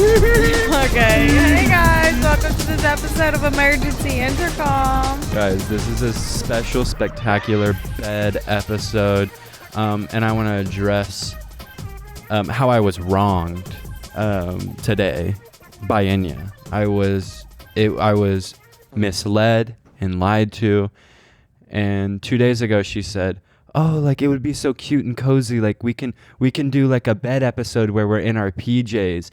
Okay. Hey guys, welcome to this episode of Emergency Intercom. Guys, this is a special, spectacular bed episode, and I want to address how I was wronged today by Enya. I was misled and lied to, and 2 days ago she said, "Oh, like it would be so cute and cozy. Like we can do like a bed episode where we're in our PJs."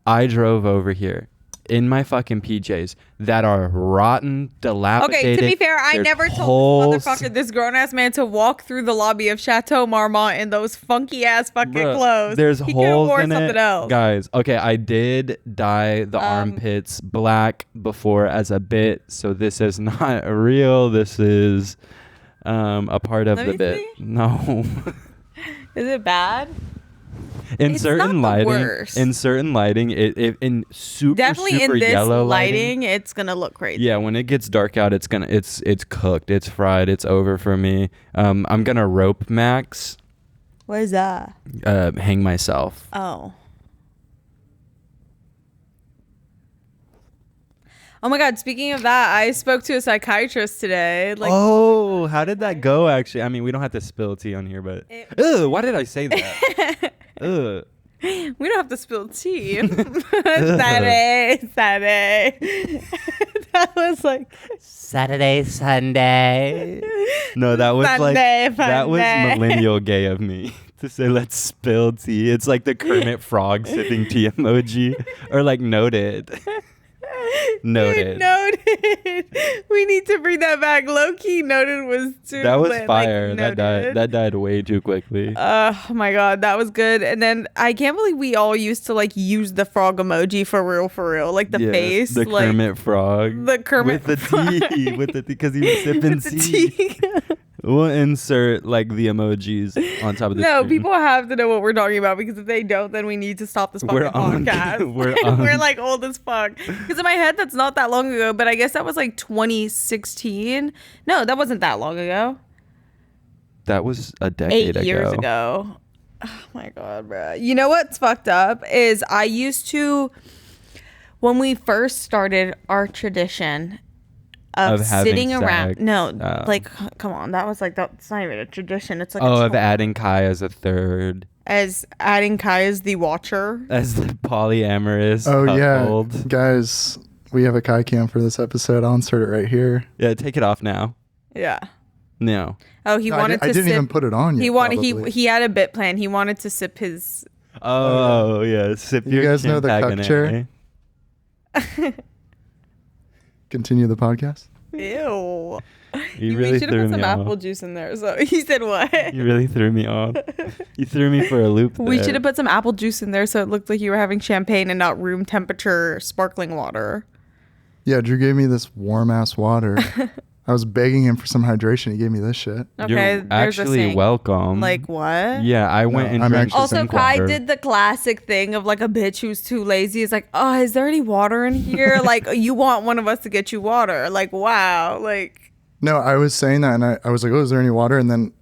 I drove over here in my fucking PJs that are rotten, dilapidated. Okay, to be fair, I never told this motherfucker, this grown-ass man, to walk through the lobby of Chateau Marmont in those funky-ass fucking clothes. There's he holes wore in something it. else. Guys, okay, I did dye the armpits black before as a bit, so this is not real. This is a part of the bit. See? No. Is it bad? In It's certain not the lighting, worst. it in super Definitely super in this yellow lighting, it's gonna look crazy. Yeah, when it gets dark out, it's cooked, it's fried, it's over for me. I'm gonna rope max. What is that? Hang myself. Oh my God, speaking of that, I spoke to a psychiatrist today. Oh, how did that go, actually? I mean, we don't have to spill tea on here, but... Ugh, why did I say that? Ugh. We don't have to spill tea. Saturday. That was like... Saturday, Sunday. No, that was Sunday, that was Sunday. millennial gay of me. To say, let's spill tea. It's like the Kermit Frog sipping tea emoji. Or like noted. Noted. Noted. We need to bring that back. Low key, noted was too. That was lit. fire. Like, That died way too quickly. Oh my God, that was good. And then I can't believe we all used to like use the frog emoji for real. Like the face. The like, Kermit Frog. The Kermit with the tea. With the tea, because he was sipping with the tea. We'll insert like the emojis on top of the No, screen. people have to know what we're talking about, because if they don't, then we need to stop this fucking podcast. We're like old as fuck. Because in my head, that's not that long ago, but I guess that was like 2016. No, that wasn't that long ago. That was a decade ago. 8 years ago. Oh my God, bro. You know what's fucked up is I used to, when we first started our tradition of having sitting around. sex. No, like, come on. That was like, that's not even a tradition. It's like of adding Kai as a third. as adding Kai as the watcher. As the polyamorous. Oh, cuckold. yeah. Guys, we have a Kai cam for this episode. I'll insert it right here. Yeah, take it off now. Yeah. No. Oh, he wanted to I didn't sip. even put it on yet. He had a bit plan. He wanted to sip his. Oh, yeah. Sip You your guys know the cuck chair? Continue the podcast. Ew. You really we should have threw put some me apple off. juice in there. So he said what? You really threw me off. You threw me for a loop there. We should have put some apple juice in there so it looked like you were having champagne and not room temperature sparkling water. Yeah, Drew gave me this warm ass water. I was begging him for some hydration. He gave me this shit. Okay, You're there's a actually sink. welcome. Like what? Yeah, I went No, and I'm drank actually- Also, some Kai water. did the classic thing of like a bitch who's too lazy. It's like, oh, is there any water in here? Like, you want one of us to get you water? Like, wow. Like, No, I was saying that, and I was like, oh, is there any water? And then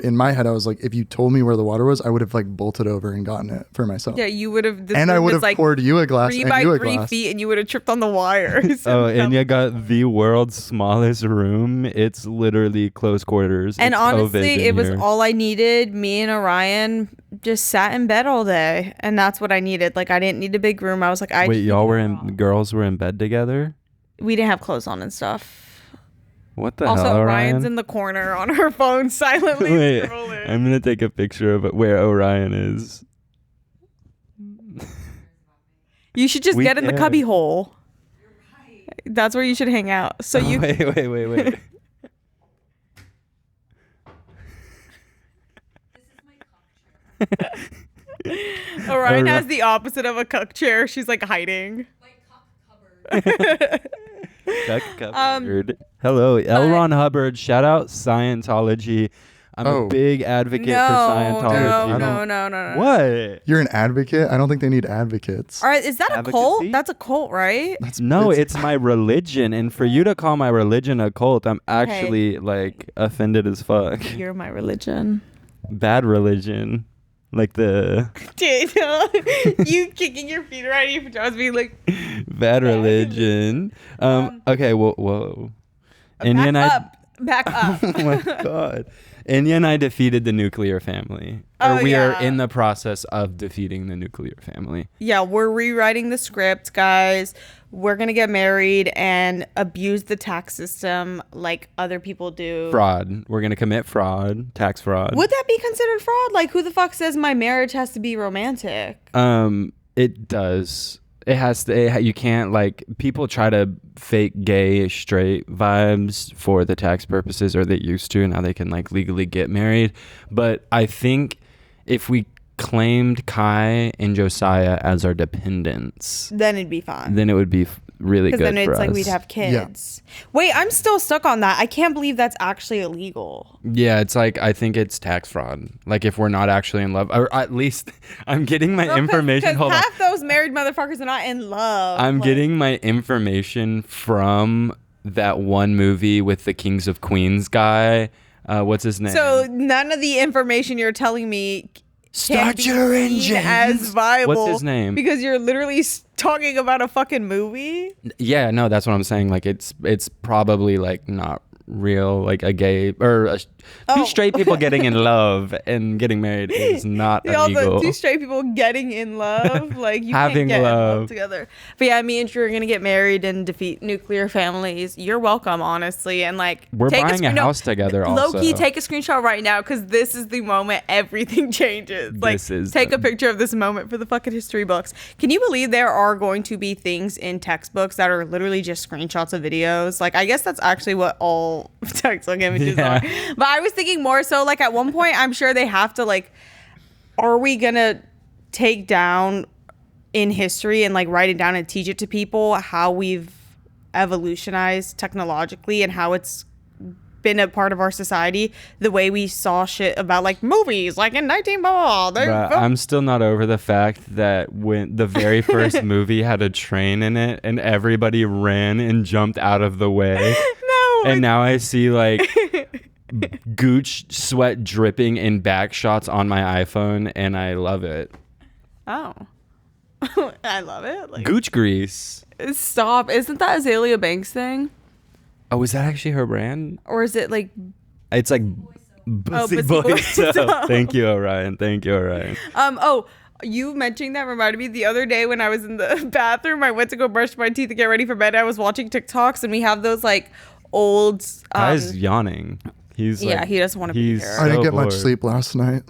in my head, I was like, if you told me where the water was, I would have like bolted over and gotten it for myself. yeah, you would have. And I would have poured you a glass 3 and by you a 3 glass. feet, and you would have tripped on the wires. Oh, Enya got the world's smallest room. It's literally close quarters. And It's honestly, COVID in it was here. all I needed. Me and Orion just sat in bed all day, and that's what I needed. Like, I didn't need a big room. I was like, Wait, girls were in bed together? We didn't have clothes on and stuff. What the Also, hell, Orion's Orion? in the corner on her phone, silently Wait, scrolling. I'm gonna take a picture of where Orion is. You should just get in the cubby hole. That's where you should hang out. So you. Wait. Orion has the opposite of a cuck chair. She's like hiding. Hello, L. Ron Hubbard. Shout out Scientology. I'm a big advocate for Scientology. No. What? You're an advocate? I don't think they need advocates. All right, is that a Advocacy? cult? That's a cult, right? It's my religion, and for you to call my religion a cult, I'm actually like offended as fuck. You're my religion. Bad religion. like the Daniel, you kicking your feet around in your pajamas, being like, bad religion. Okay, whoa. back up. Oh my god. Enya and I defeated the nuclear family. Or we are in the process of defeating the nuclear family. Yeah, we're rewriting the script, guys. We're going to get married and abuse the tax system like other people do. Fraud. We're going to commit fraud, tax fraud. Would that be considered fraud? Like, who the fuck says my marriage has to be romantic? It does. It has to. You can't, like, people try to fake gay straight vibes for the tax purposes, or they used to. Now they can, like, legally get married. But I think if we claimed Kai and Josiah as our dependents, then it'd be fine. Then it would be really good for us. Because then it's like we'd have kids. Yeah. Wait, I'm still stuck on that. I can't believe that's actually illegal. Yeah, it's like, I think it's tax fraud. Like, if we're not actually in love, or at least I'm getting my information. Hold on. Half those married motherfuckers are not in love. I'm getting my information from that one movie with the Kings of Queens guy. What's his name? So none of the information you're telling me Start your engine as viable. What's his name? Because you're literally talking about a fucking movie. Yeah, no, that's what I'm saying. Like, it's probably like not real. Like a gay or two straight people getting in love and getting married is not illegal. Two straight people getting in love, like you having can't get love. in love together. But yeah, me and Drew are gonna get married and defeat nuclear families. You're welcome, honestly, and like we're buying a house together. Also, low key, take a screenshot right now because this is the moment everything changes. Like, take a picture of this moment for the fucking history books. Can you believe there are going to be things in textbooks that are literally just screenshots of videos? Like, I guess that's actually what all textbook images are. But I was thinking more so like at one point I'm sure they have to like, are we gonna take down in history and like write it down and teach it to people how we've evolutionized technologically and how it's been a part of our society, the way we saw shit about like movies like in 19 blah, I'm still not over the fact that when the very first movie had a train in it and everybody ran and jumped out of the way. And now I see like gooch sweat dripping in back shots on my iPhone, and I love it. Oh. I love it. Like, gooch grease. Stop. Isn't that Azalea Banks thing? Oh, is that actually her brand? Or is it like... It's like Bussy Boy Soap. Thank you, Orion. You mentioning that reminded me the other day when I was in the bathroom, I went to go brush my teeth and get ready for bed. I was watching TikToks and we have those like old Guy's yawning. He's he doesn't want to be here. I didn't get much sleep last night.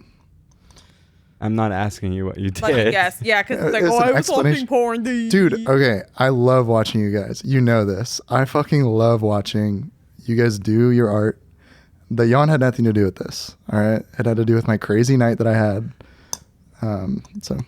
I'm not asking you what you did. Like, yes, yeah, because it's like, I was watching porn. Dude, okay, I love watching you guys. You know this. I fucking love watching you guys do your art. The yawn had nothing to do with this, all right? It had to do with my crazy night that I had. So.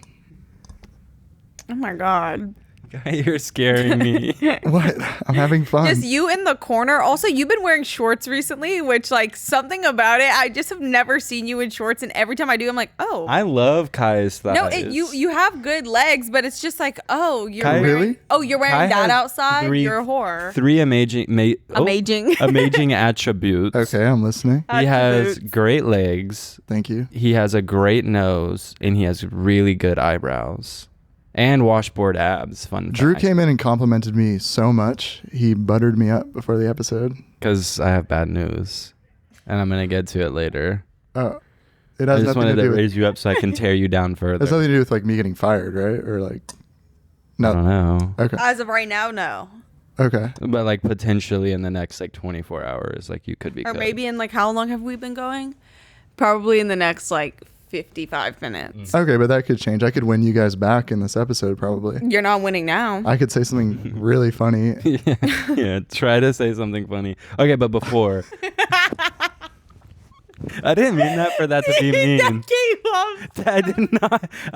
Oh my God. You're scaring me. What? I'm having fun. Just you in the corner. Also, you've been wearing shorts recently, which like something about it. I just have never seen you in shorts, and every time I do, I'm like, oh. I love Kai's thighs. No, you have good legs, but it's just like, oh, you're Kai, wearing, really? Oh, you're wearing that outside. You're a whore. Three amazing attributes. Okay, I'm listening. He has great legs. Thank you. He has a great nose, and he has really good eyebrows. And washboard abs. Fun Drew fact. came in and complimented me so much. He buttered me up before the episode. Because I have bad news. And I'm going to get to it later. Oh. It has I just nothing wanted to to do raise you up so I can tear you down further. It has nothing to do with like me getting fired, right? Or like... No. I don't know. Okay. As of right now, no. Okay. But like potentially in the next like 24 hours, like you could be Or good. maybe in like, how long have we been going? Probably in the next like 55 minutes. Okay, but that could change. I could win you guys back in this episode, probably. You're not winning now. I could say something really funny. yeah, try to say something funny. Okay, but before. I didn't mean that for that to be mean.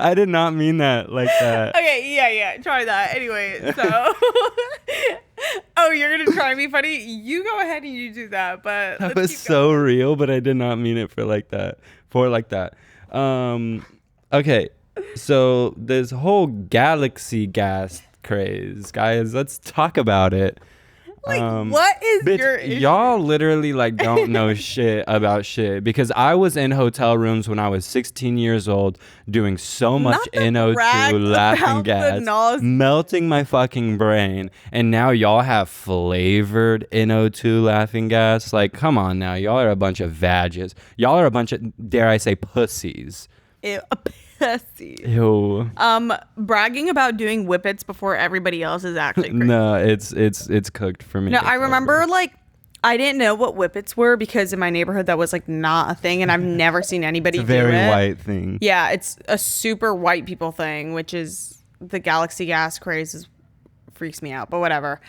I did not mean that like that. Okay, yeah. Try that. Anyway, so. Oh, you're going to try and be funny? You go ahead and you do that, but that was so real, but I did not mean it for like that. Okay, so this whole galaxy gas craze, guys, let's talk about it. What is bitch, your issue? y'all literally like don't know shit about shit, because I was in hotel rooms when I was 16 years old doing so much NO2 laughing gas, melting my fucking brain, and now y'all have flavored NO2 laughing gas. Like, come on now, y'all are a bunch of vages. Y'all are a bunch of, dare I say, pussies. Ew, a pussy. Ew. Bragging about doing whippets before everybody else is actually crazy. No, it's cooked for me. No, It's I remember over. like I didn't know what whippets were because in my neighborhood that was like not a thing, and I've never seen anybody it's a do it. very white thing. Yeah, it's a super white people thing, which is the galaxy gas craze freaks me out, but whatever.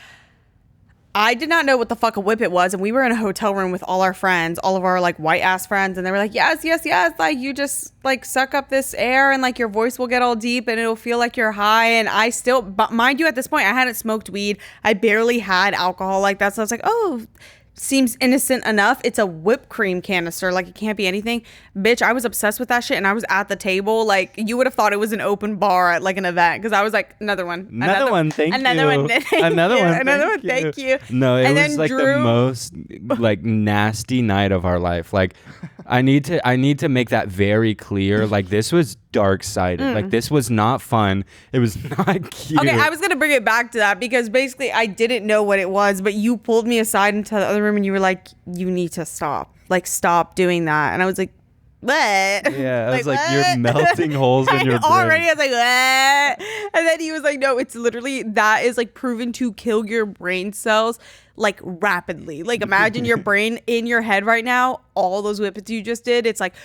I did not know what the fuck a whippet was, and we were in a hotel room with all our friends, all of our like white ass friends, and they were like, yes, like you just like suck up this air and like your voice will get all deep and it'll feel like you're high. And I still, but mind you, at this point I hadn't smoked weed, I barely had alcohol like that, so I was like, oh, seems innocent enough. It's a whipped cream canister, like it can't be anything. Bitch, I was obsessed with that shit, and I was at the table like you would have thought it was an open bar at like an event, because I was like, another one, thank you. No, it was like the most like nasty night of our life. Like I need to make that very clear. Like this was dark-sided. Like this was not fun. It was not cute. Okay, I was gonna bring it back to that because basically I didn't know what it was, but you pulled me aside into the other room and you were like, you need to stop. Like, stop doing that. And I was like, what? Yeah, I was like, you're melting holes in your brain. Already, I was like, what? And then he was like, no, it's literally, that is like proven to kill your brain cells like rapidly. Like, imagine your brain in your head right now, all those whippets you just did, it's like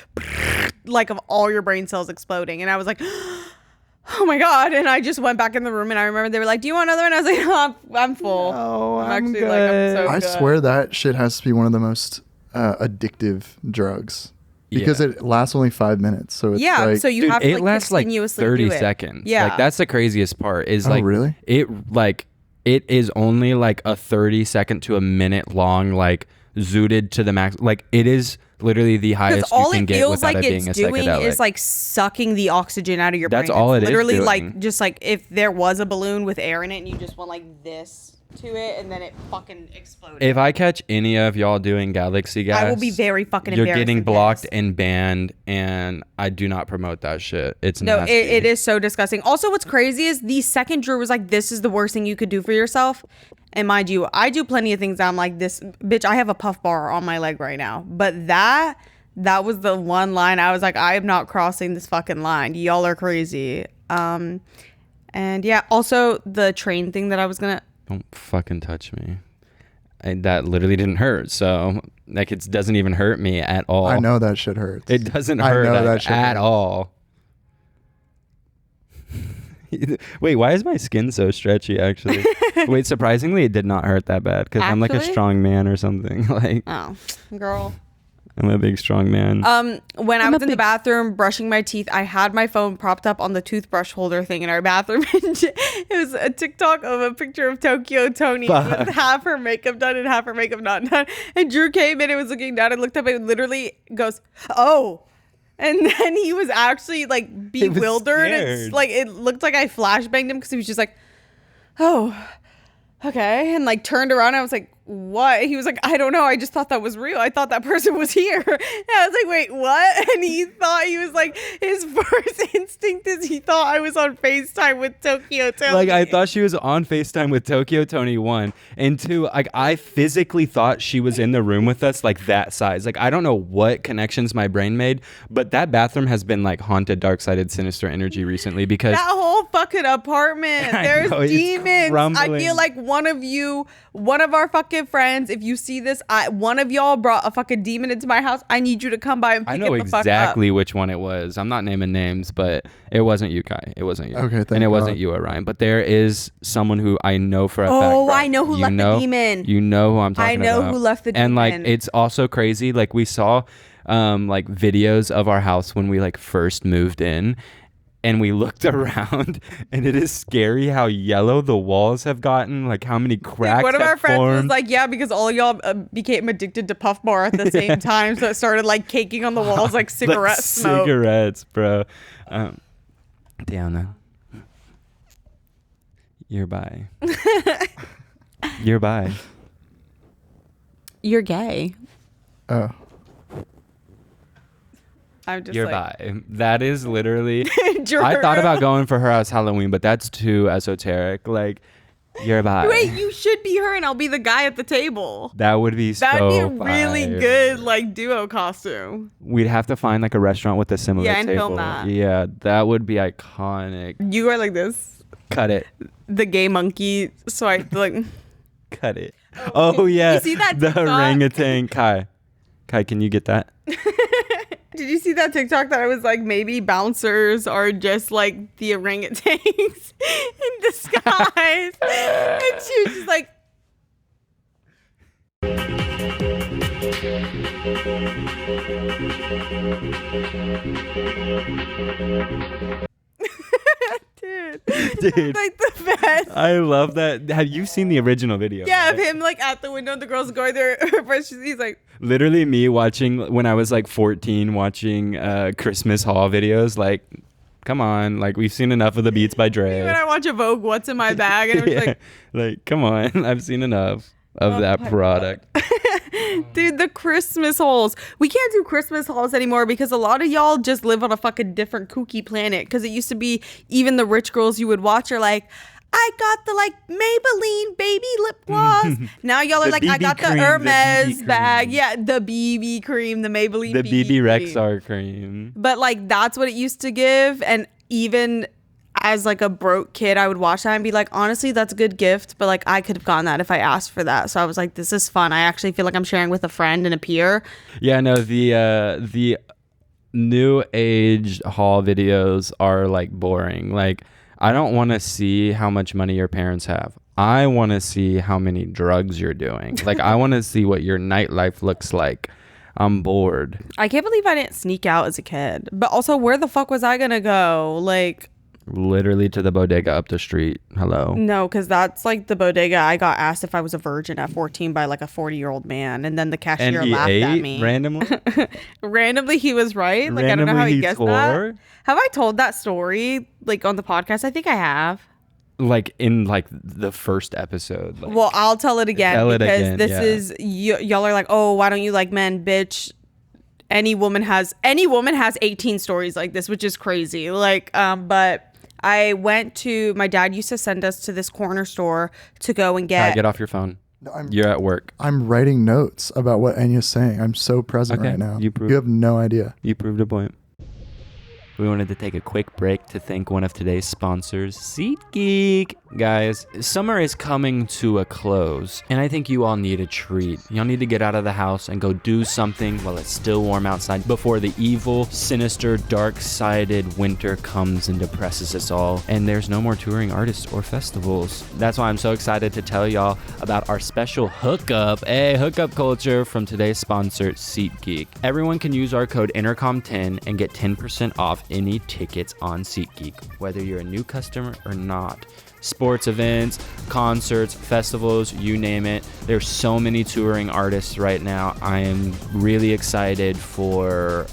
of all your brain cells exploding. And I was like, oh my God. And I just went back in the room, and I remember they were like, do you want another one? I was like, no, I'm full. No, I'm actually good. like, I'm so I good. swear that shit has to be one of the most addictive drugs. Because it lasts only 5 minutes. So it's yeah, like, so you dude, have to it like lasts like continuously 30 do it. seconds. Yeah. Like that's the craziest part is Oh, like really? It is only like a 30-second to a minute long, like zooted to the max. Like it is literally the highest you can get without it being a psychedelic. Is like sucking the oxygen out of your brain. That's all it is literally doing. like just like if there was a balloon with air in it and you just went like this to it and then it fucking exploded. If I catch any of y'all doing galaxy gas, I will be very fucking you're embarrassed. getting and blocked pissed. and banned, and I do not promote that shit. It's No, nasty. it is so disgusting. Also, what's crazy is the second Drew was like, this is the worst thing you could do for yourself. And mind you, I do plenty of things that I'm like, this bitch, I have a puff bar on my leg right now. But that was the one line I was like, I am not crossing this fucking line. Y'all are crazy. And yeah, also the train thing that I was gonna. Don't fucking touch me. That literally didn't hurt. So like it doesn't even hurt me at all. I know that shit hurts. It doesn't hurt I know like, that shit at hurts. all. Wait, why is my skin so stretchy actually? Wait, surprisingly it did not hurt that bad because I'm like a Actually? strong man or something. Like Oh, girl. I'm a big strong man. When I was in the bathroom brushing my teeth, I had my phone propped up on the toothbrush holder thing in our bathroom. It was a TikTok of a picture of Tokyo Tony with half her makeup done and half her makeup not done. And Drew came in and was looking down and looked up and literally goes, oh. And then he was actually like bewildered. It's like it looked like I flashbanged him because he was just like, oh, okay. And like turned around and I was like, what? He was like, I don't know. I just thought that was real. I thought that person was here. And I was like, wait, what? And he thought he was like, his first instinct is he thought I was on FaceTime with Tokyo Tony. Like I thought she was on FaceTime with Tokyo Tony 1 and 2. Like I physically thought she was in the room with us, like that size. Like I don't know what connections my brain made, but that bathroom has been like haunted, dark-sided, sinister energy recently because that whole fucking apartment, there's know, it's demons. crumbling. I feel like one of our fucking friends, if you see this, one of y'all brought a fucking demon into my house. I need you to come by and pick I know it the fuck up. exactly which one it was. I'm not naming names, but it wasn't you, Kai. It wasn't you. Okay, thank and it wasn't God. you, Orion. But there is someone who I know for a fact. Oh, bro. I know who left the demon. You know who I'm talking about. I know who left the And like, demon. it's also crazy. Like we saw like videos of our house when we like first moved in. And we looked around, and it is scary how yellow the walls have gotten. Like how many cracks. One of our have friends was formed. like, yeah, because all of y'all became addicted to Puff Bar at the same time. So it started like caking on the walls like cigarette Like smoke. Cigarettes, bro. Diana. You're by. You're by. you're gay. Oh. I'm just You're like, bi. That is literally. Drew. I thought about going for her as Halloween, but that's too esoteric. Like, you're bi. Wait, you should be her and I'll be the guy at the table. That would be That'd so be a really fire. good like duo costume. We'd have to find like a restaurant with a similar Yeah, and table. film that. Yeah, that would be iconic. You are like this, Cut it. the gay monkey. So I like. Cut it. Oh yeah. You see that the TikTok? orangutan. Kai, can you get that? Did you see that TikTok that I was like, maybe bouncers are just like the orangutans in disguise? And she was just like, dude, like the best. I love that. Have you seen the original video? Yeah, of right? him like at the window, the girls going there. First, he's like, Literally me watching when I was like 14, watching Christmas haul videos. Like, come on, like we've seen enough of the Beats by Dre. when I watch a Vogue, what's in my bag? And it's like, come on, I've seen enough of that product. dude, the Christmas hauls. We can't do Christmas hauls anymore because a lot of y'all just live on a fucking different kooky planet. Because it used to be even the rich girls you would watch are like, I got the like Maybelline baby lip gloss. Now y'all are The like, I BB got the cream, the Hermes BB bag. cream. Yeah, the BB cream, the Maybelline The BB cream. Rexar cream. But like that's what it used to give. And even as like a broke kid, I would watch that and be like, honestly, that's a good gift. But like I could have gotten that if I asked for that. So I was like, this is fun. I actually feel like I'm sharing with a friend and a peer. Yeah, no, the new age haul videos are like boring. Like, I don't want to see how much money your parents have. I want to see how many drugs you're doing. Like, I want to see what your nightlife looks like. I'm bored. I can't believe I didn't sneak out as a kid. But also, where the fuck was I gonna go? Like, Literally to the bodega up the street. Hello. no, because that's like the bodega. I got asked if I was a virgin at 14 by like a 40-year-old man. And then the cashier And he laughed at ate me. randomly? Randomly, he was right. Like, I don't know how Randomly he he guessed tore? that. Have I told that story like on the podcast? I think I have. Like in like the first episode. Like, Well, I'll tell it again Tell it because again, this yeah. is y'all are like, oh, why don't you like men, bitch? Any woman has 18 stories like this, which is crazy. Like, but I went to my dad used to send us to this corner store to go and Kai, get. get off your phone. No, I'm You're at work. I'm writing notes about what Enya's saying. I'm so present Okay, right now. you prove- You have no idea. You proved a point. We wanted to take a quick break to thank one of today's sponsors, SeatGeek. Guys, summer is coming to a close, and I think you all need a treat. Y'all need to get out of the house and go do something while it's still warm outside before the evil, sinister, dark-sided winter comes and depresses us all, and there's no more touring artists or festivals. That's why I'm so excited to tell y'all about our special hookup culture from today's sponsor, SeatGeek. Everyone can use our code Intercom10 and get 10% off any tickets on SeatGeek, whether you're a new customer or not. Sports events, concerts, festivals, you name it. There's so many touring artists right now. I am really excited for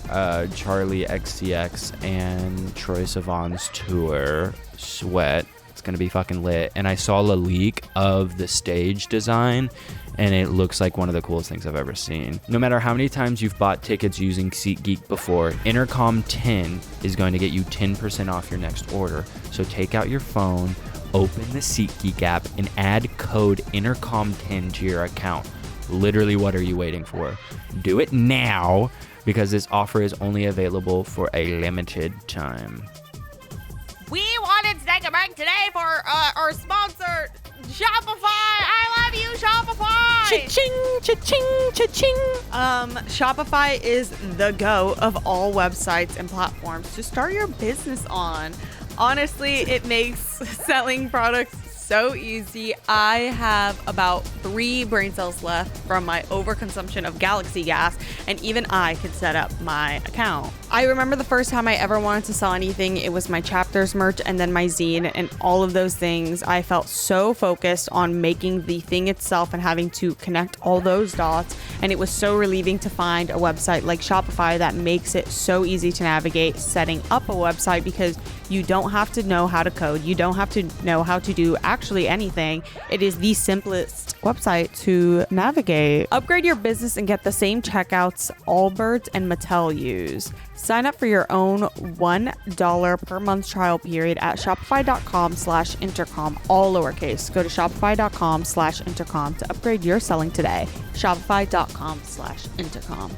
Charlie XCX and Troye Sivan's tour, Sweat. It's gonna be fucking lit. And I saw a leak of the stage design, and it looks like one of the coolest things I've ever seen. No matter how many times you've bought tickets using SeatGeek before, Intercom 10 is going to get you 10% off your next order. So take out your phone, open the SeatGeek app, and add code Intercom10 to your account. Literally, what are you waiting for? Do it now, because this offer is only available for a limited time. We wanted to take a break today for our sponsor, Shopify. I love you, Shopify. Cha-ching, cha-ching, cha-ching. Shopify is the go of all websites and platforms to start your business on. Honestly, it makes selling products so easy. I have about 3 brain cells left from my overconsumption of Galaxy gas, and even I could set up my account. I remember the first time I ever wanted to sell anything, it was my chapters merch and then my zine, and all of those things. I felt so focused on making the thing itself and having to connect all those dots, and it was so relieving to find a website like Shopify that makes it so easy to navigate setting up a website, because you don't have to know how to code. You don't have to know how to do actually anything. It is the simplest website to navigate. Upgrade your business and get the same checkouts Allbirds and Mattel use. Sign up for your own $1 per month trial period at shopify.com/intercom, all lowercase. Go to shopify.com/intercom to upgrade your selling today. Shopify.com/intercom.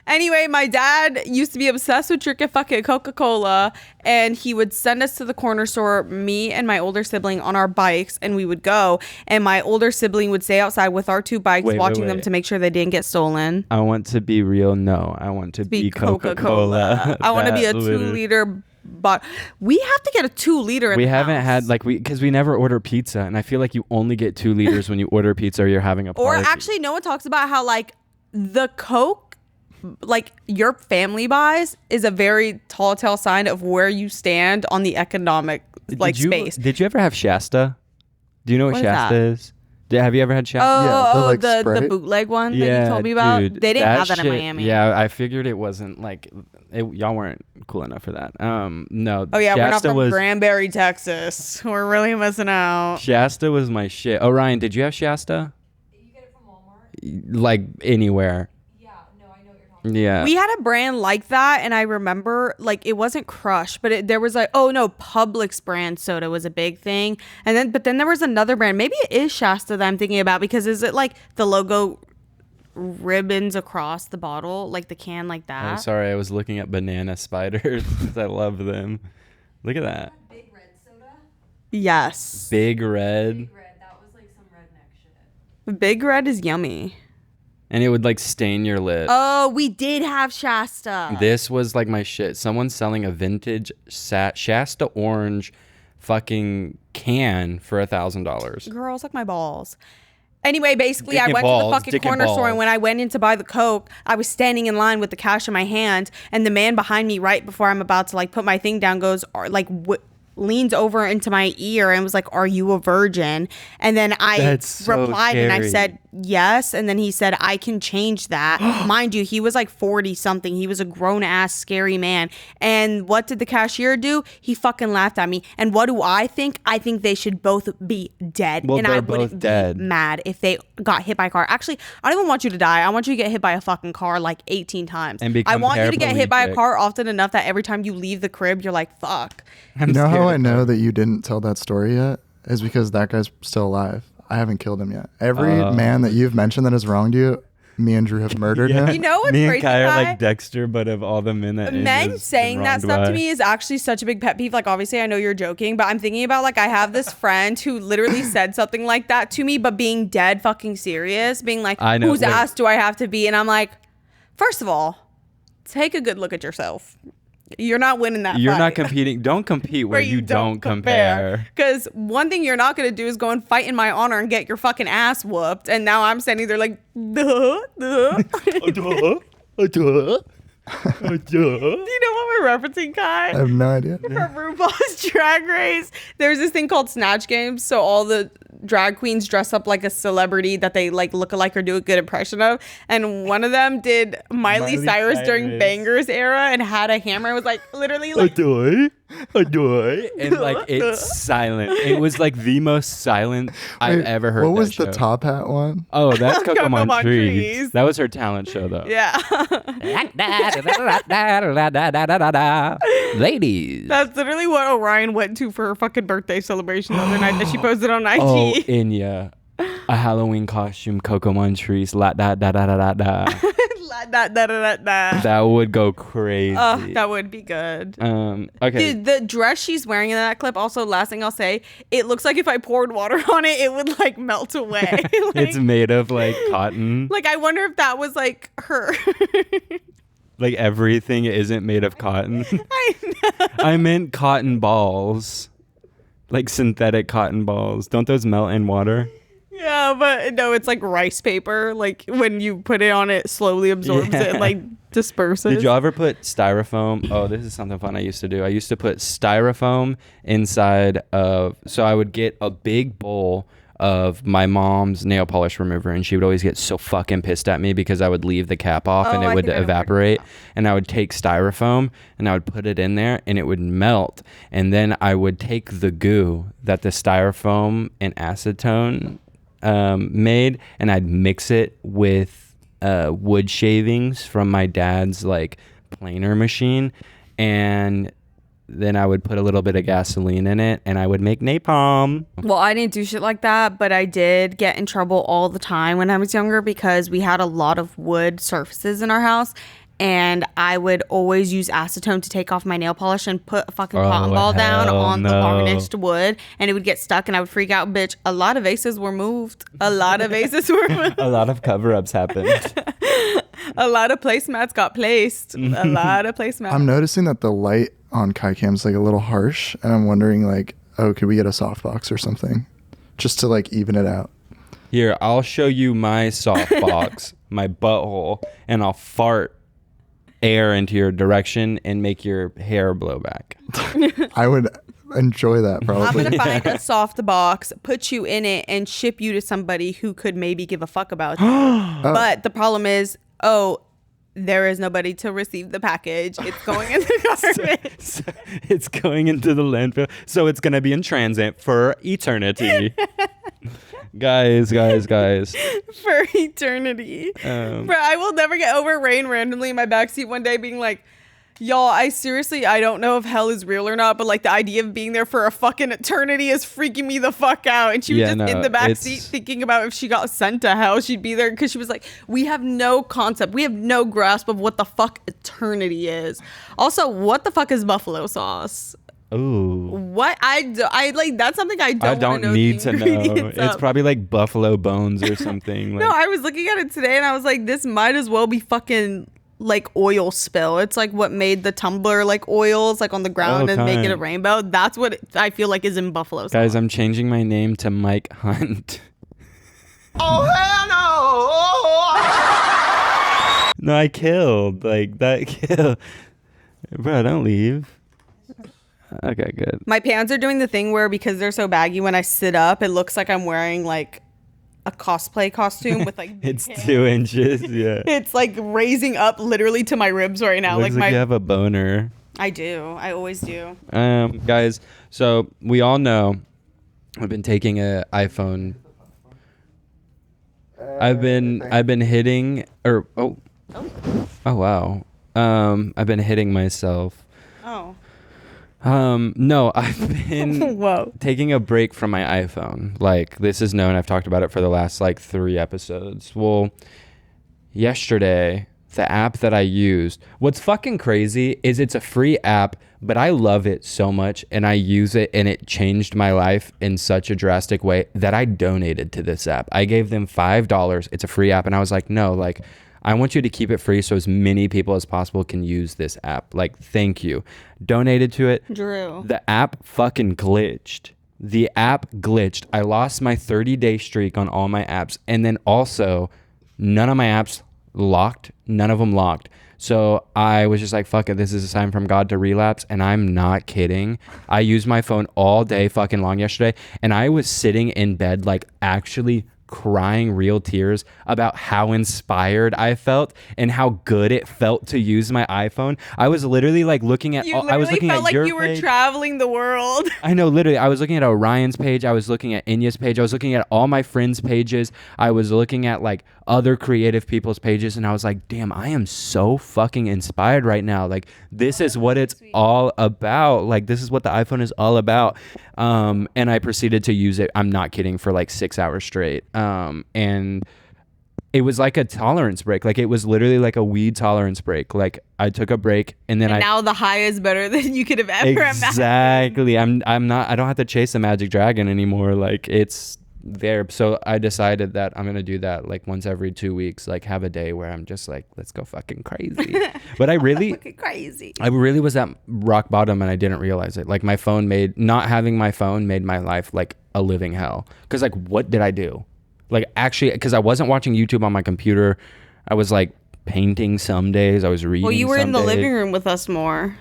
Anyway, my dad used to be obsessed with drinking fucking Coca-Cola, and he would send us to the corner store, me and my older sibling, on our bikes, and we would go, and my older sibling would stay outside with our two bikes, watching them to make sure they didn't get stolen. I want to be real. No, I want to be Coca-Cola. I want to be a 2-liter but we have to get a 2-liter in we the haven't house. had because we never order pizza, and I feel like you only get 2 liters when you order pizza or you're having a party. Or actually, no one talks about how like the Coke, like your family buys, is a very tall tale sign of where you stand on the economic space. Did you ever have Shasta? Do you know what Shasta is? Have you ever had Shasta? The bootleg one that you told me about. Dude, they didn't have that in Miami. Yeah, I figured it wasn't y'all weren't cool enough for that. No. Oh yeah, Shasta we're not from Granbury, Texas. We're really missing out. Shasta was my shit. Oh, Ryan, did you have Shasta? You get it from Walmart? Like anywhere. Yeah. We had a brand like that, and I remember it wasn't Crush, but there was Publix brand soda was a big thing. But then there was another brand. Maybe it is Shasta that I'm thinking about, because is it like the logo ribbons across the bottle, like the can like that? I'm sorry, I was looking at banana spiders. I love them. Look at that. Big Red soda? Yes. Big Red. Big Red. That was like some redneck shit. Big Red is yummy. And it would stain your lip. Oh, we did have Shasta. This was my shit. Someone's selling a vintage Shasta orange fucking can for $1,000. Girl, suck my balls. Anyway, basically, I went to the fucking corner store, and when I went in to buy the Coke, I was standing in line with the cash in my hand, and the man behind me, right before I'm about to put my thing down, goes leans over into my ear and was like, "Are you a virgin?" And then I replied and I said yes, and then he said, "I can change that." Mind you, he was 40 something. He was a grown ass scary man. And what did the cashier do? He fucking laughed at me. And what do I think? I think they should both be dead. Well, and I wouldn't be mad if they got hit by a car. Actually, I don't even want you to die. I want you to get hit by a fucking car 18 times. And I want you to get hit by a car often enough that every time you leave the crib, you're like, fuck. You know how I know that you didn't tell that story yet? Is because that guy's still alive. I haven't killed him yet. Every man that you've mentioned that has wronged you, me and Drew have murdered him. You know what's me crazy? Me and Kai are like Dexter, but of all the men that men saying that stuff to me is actually such a big pet peeve. Obviously, I know you're joking, but I'm thinking about I have this friend who literally said something like that to me, but being dead fucking serious, being like, I know, whose ass do I have to be? And I'm like, first of all, take a good look at yourself. You're not winning that You're fight. not competing. Don't compete where you don't compare. Because one thing you're not going to do is go and fight in my honor and get your fucking ass whooped. And now I'm standing there like, duh. Do you know what we're referencing, Kai? I have no idea. For RuPaul's Drag Race, there's this thing called Snatch Games. So all the drag queens dress up like a celebrity that they look alike or do a good impression of. And one of them did Miley Cyrus during Bangers era and had a hammer. It was literally Adoy. And it's silent. It was the most silent I've ever heard. What was the top hat one? Oh, that's Kokomon Trees. That was her talent show though. Yeah. Ladies. That's literally what Orion went to for her fucking birthday celebration the other night that she posted on IG. Oh, Enya. A Halloween costume, Kokomon Trees, la da da da da da da. That would go crazy. That would be good. Okay. Dude, the dress she's wearing in that clip, also, last thing I'll say, it looks like if I poured water on it, it would melt away. It's made of cotton. I wonder if that was her. Everything isn't made of cotton. I know. I meant cotton balls. Synthetic cotton balls. Don't those melt in water? Yeah, but no, it's rice paper. When you put it on, it slowly absorbs it, disperses. Did you ever put styrofoam? Oh, this is something fun I used to do. I used to put styrofoam inside of, so I would get a big bowl of my mom's nail polish remover, and she would always get so fucking pissed at me because I would leave the cap off and it would evaporate, and I would take styrofoam and I would put it in there and it would melt, and then I would take the goo that the styrofoam and acetone made, and I'd mix it with wood shavings from my dad's like planer machine, and then I would put a little bit of gasoline in it and I would make napalm. Well, I didn't do shit like that, but I did get in trouble all the time when I was younger because we had a lot of wood surfaces in our house, and I would always use acetone to take off my nail polish and put a fucking cotton ball down on the varnished wood, and it would get stuck and I would freak out. Bitch, a lot of vases were moved. A lot of vases were moved. A lot of cover-ups happened. A lot of placemats got placed. A lot of placemats. I'm noticing that the light on Kai-Cam's like a little harsh, and I'm wondering like, oh, could we get a softbox or something just to like even it out? Here, I'll show you my softbox, my butthole, and I'll fart air into your direction and make your hair blow back. I would enjoy that I'm probably. gonna find a soft box, put you in it, and ship you to somebody who could maybe give a fuck about you. But the problem is, there is nobody to receive the package. It's going in the garbage. So it's going into the landfill, so it's gonna be in transit for eternity. guys. For eternity. Bro, I will never get over Rain randomly in my backseat one day being like, y'all, I don't know if hell is real or not, but like the idea of being there for a fucking eternity is freaking me the fuck out. And she was in the backseat thinking about if she got sent to hell, she'd be there, because she was like, we have no concept. We have no grasp of what the fuck eternity is. Also, what the fuck is buffalo sauce? Ooh. What? I like, that's something I don't need to know. It's It's probably like buffalo bones or something. No, I was looking at it today and I was like, this might as well be fucking like oil spill. It's like what made the tumbler like oils like on the ground and make it a rainbow. That's what I feel like is in buffalo sauce. Guys, I'm changing my name to Mike Hunt. Oh, hell no! No, I killed. Like, that kill. Bro, don't leave. Okay, good. My pants are doing the thing where, because they're so baggy, when I sit up, it looks like I'm wearing like a cosplay costume with like It's 2 inches. Yeah. It's like raising up literally to my ribs right now. Looks like you have a boner. I do. I always do. Guys, so we all know I've been taking a iPhone. I've been hitting oh wow. I've been hitting myself. Oh. No, I've been Whoa. taking a break from my iPhone. Like, this is known. I've talked about it for the last like 3 episodes. Well, yesterday, the app that I used, what's fucking crazy is it's a free app, but I love it so much and I use it, and it changed my life in such a drastic way that I donated to this app. I gave them $5. It's a free app. And I was like, no, like, I want you to keep it free so as many people as possible can use this app. Like, thank you. Donated to it. Drew. The app fucking glitched. The app glitched. I lost my 30-day streak on all my apps. And then also, none of my apps locked. None of them locked. So I was just like, fuck it. This is a sign from God to relapse. And I'm not kidding. I used my phone all day fucking long yesterday. And I was sitting in bed, like, actually crying real tears about how inspired I felt and how good it felt to use my iPhone. I was literally like looking at I was looking felt at like your you were page. traveling the world. I know, literally. I was looking at Orion's page. I was looking at Enya's page. I was looking at all my friends' pages. I was looking at like other creative people's pages, and I was like, damn, I am so fucking inspired right now. Like, this is what it's all about. Like, this is what the iPhone is all about. And I proceeded to use it, I'm not kidding, for like 6 hours straight. And it was like a tolerance break. Like, it was literally like a weed tolerance break. Like, I took a break, and then now the high is better than you could have ever imagined. Exactly. I don't have to chase a magic dragon anymore. Like, it's there. So I decided that I'm gonna do that like once every 2 weeks, like have a day where I'm just like, let's go fucking crazy. But I really was at rock bottom, and I didn't realize it. Like, not having my phone made my life like a living hell. Because like, what did I do? Like, actually, because I wasn't watching YouTube on my computer. I was like painting some days. I was reading. Well, you were some in the days. living room with us more.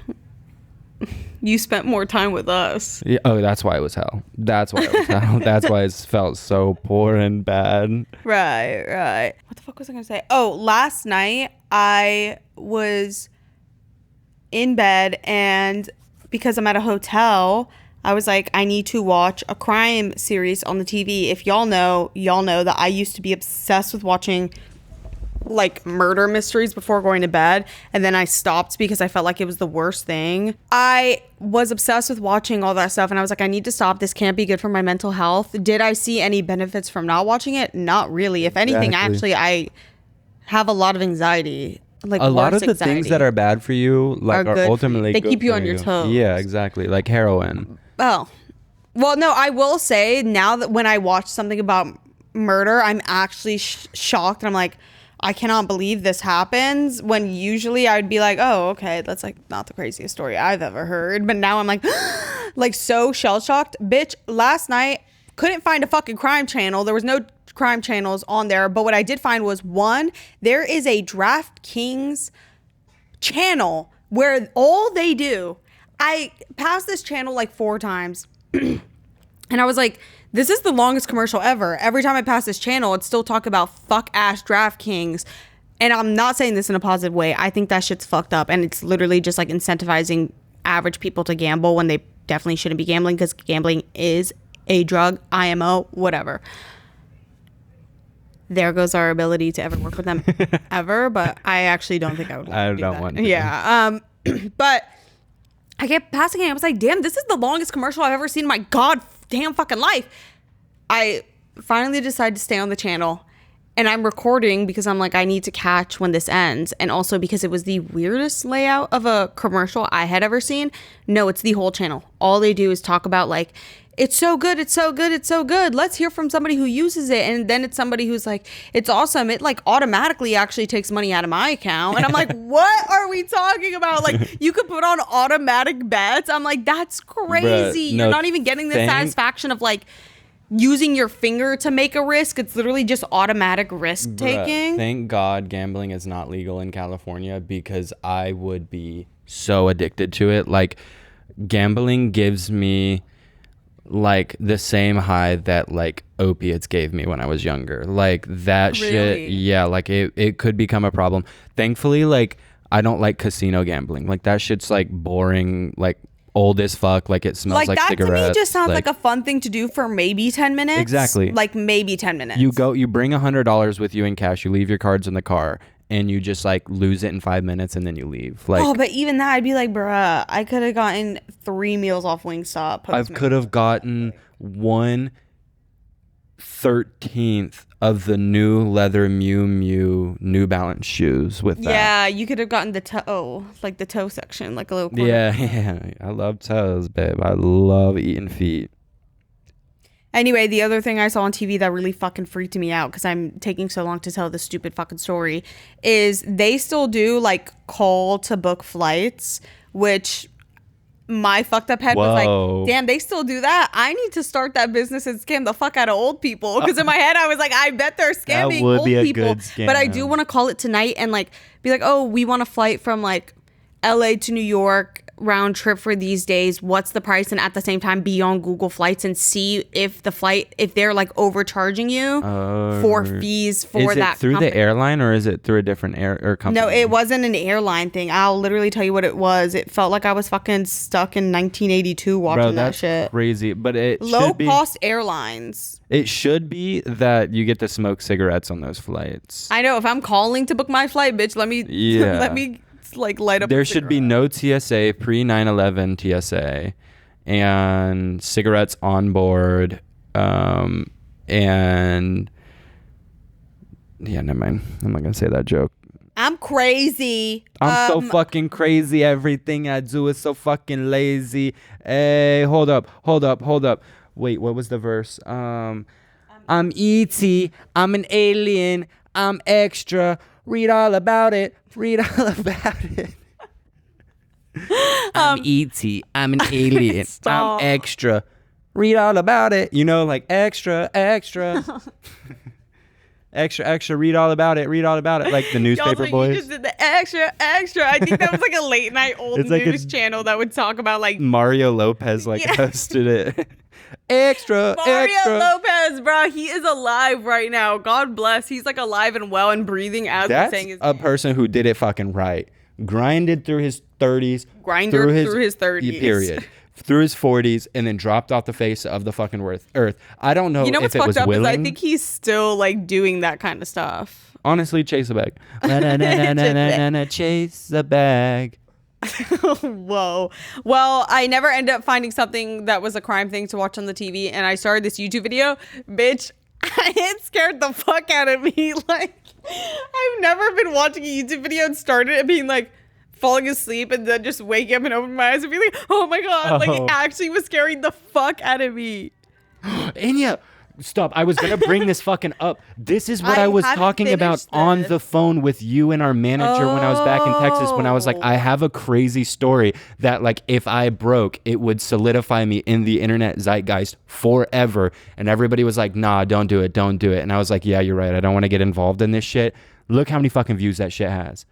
You spent more time with us. Yeah, oh, that's why it was hell. That's why it was hell. That's why it felt so poor and bad. Right. What the fuck was I gonna say? Oh, last night I was in bed, and because I'm at a hotel, I was like, I need to watch a crime series on the TV. If y'all know that I used to be obsessed with watching like murder mysteries before going to bed, and then I stopped because I felt like it was the worst thing. I was obsessed with watching all that stuff, and I was like, I need to stop. This can't be good for my mental health. Did I see any benefits from not watching it? Not really. If anything, actually, I have a lot of anxiety. Like a lot of the anxiety. Things that are bad for you like are ultimately they good keep you for on your toes. Yeah, exactly. Like heroin. Oh, well, no, I will say now that when I watch something about murder, I'm actually shocked. And I'm like, I cannot believe this happens, when usually I would be like, oh, okay, that's like not the craziest story I've ever heard. But now I'm like so shell shocked. Bitch, last night couldn't find a fucking crime channel. There was no crime channels on there. But what I did find was one, there is a DraftKings channel where all they do, I passed this channel like 4 times and I was like, this is the longest commercial ever. Every time I pass this channel, it's still talk about fuck ass DraftKings. And I'm not saying this in a positive way. I think that shit's fucked up. And it's literally just like incentivizing average people to gamble when they definitely shouldn't be gambling, because gambling is a drug, IMO, whatever. There goes our ability to ever work with them ever. But I actually don't think I would like to do that. Want to. Yeah. But I kept passing it. I was like, damn, this is the longest commercial I've ever seen in my goddamn fucking life. I finally decided to stay on the channel, and I'm recording because I'm like, I need to catch when this ends. And also because it was the weirdest layout of a commercial I had ever seen. No, it's the whole channel. All they do is talk about like, it's so good, it's so good, it's so good. Let's hear from somebody who uses it. And then it's somebody who's like, it's awesome. It like automatically actually takes money out of my account. And I'm like, what are we talking about? Like, you could put on automatic bets. I'm like, that's crazy. Bruh, no, you're not even getting the satisfaction of like using your finger to make a risk. It's literally just automatic risk taking. Thank God gambling is not legal in California, because I would be so addicted to it. Like, gambling gives me like the same high that like opiates gave me when I was younger. Like that shit, yeah, like it could become a problem. Thankfully, like I don't like casino gambling. Like that shit's like boring, like old as fuck. Like it smells like that cigarettes. To me just sounds like a fun thing to do for maybe 10 minutes. Exactly. Like maybe 10 minutes. You bring $100 with you in cash. You leave your cards in the car, and you just like lose it in 5 minutes, and then you leave. Like, oh, but even that, I'd be like, bruh, I could have gotten 3 meals off Wingstop. I could have gotten 1/13 of the new leather Miu Miu New Balance shoes with that. Yeah, you could have gotten the toe, like the toe section, like a little corner. Yeah. I love toes, babe. I love eating feet. Anyway, the other thing I saw on TV that really fucking freaked me out, because I'm taking so long to tell this stupid fucking story, is they still do like call to book flights, which my fucked up head was like, damn, they still do that. I need to start that business and scam the fuck out of old people. Because in my head, I was like, I bet they're scamming old people. But I do want to call it tonight and like be like, oh, we want a flight from like LA to New York round trip for these days. What's the price? And at the same time, be on Google Flights and see if they're like overcharging you for fees for that. Is it through the airline, or is it through a different air company? No, it wasn't an airline thing. I'll literally tell you what it was. It felt like I was fucking stuck in 1982 watching that shit. Crazy, but it low cost airlines. It should be that you get to smoke cigarettes on those flights. I know. If I'm calling to book my flight, bitch, let me like light up. There should be no TSA pre 9/11 TSA, and cigarettes on board, and yeah, never mind. I'm not gonna say that joke. I'm crazy. I'm so fucking crazy. Everything I do is so fucking lazy. Hey, hold up. Wait, what was the verse? I'm E.T. I'm an alien. I'm extra. Read all about it. I'm E.T. I'm an alien. I'm extra. Read all about it. You know, like extra. extra, read all about it, like the newspaper You boys. just did the extra. I think that was like a late night old It's like news channel that would talk about like Mario Lopez like hosted it. Extra. Lopez, bro, he is alive right now. God bless. He's like alive and well and breathing as we're That's saying his a name. person who did it fucking right. Grinded through his 30s. Through his 30s. Period. Through his 40s, and then dropped off the face of the fucking earth. I don't know, You know if what's it was fucked up willing. is I think he's still like doing that kind of stuff. Honestly, chase a bag. Chase a bag. Whoa. Well, I never ended up finding something that was a crime thing to watch on the TV, and I started this YouTube video. Bitch, it scared the fuck out of me. Like, I've never been watching a YouTube video and started it being like, falling asleep and then just waking up and opening my eyes and being like, oh my God. Like, it actually was scaring the fuck out of me. Enya, stop. I was going to bring this fucking up. This is what I was talking about on the phone with you and our manager when I was back in Texas, when I was like, I have a crazy story that like if I broke, it would solidify me in the internet zeitgeist forever. And everybody was like, nah, don't do it. And I was like, yeah, you're right. I don't want to get involved in this shit. Look how many fucking views that shit has.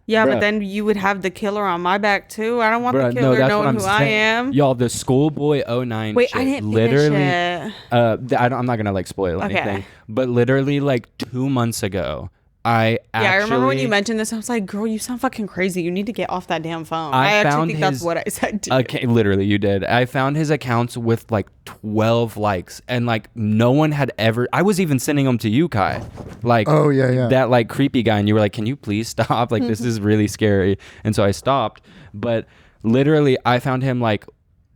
Yeah, Bruh. but then you would have the killer on my back too. I don't want the killer knowing who I am. Y'all, the Schoolboy 09 Wait, shit, I didn't literally, finish it. I'm not gonna like spoil anything, but literally like 2 months ago, I remember when you mentioned this. I was like, girl, you sound fucking crazy. You need to get off that damn phone. I actually think that's what I said to you. Okay, literally, you did. I found his accounts with like 12 likes, and like no one had ever. I was even sending them to you, Kai. Like, oh yeah, that like creepy guy, and you were like, "Can you please stop? Like, this is really scary." And so I stopped. But literally, I found him like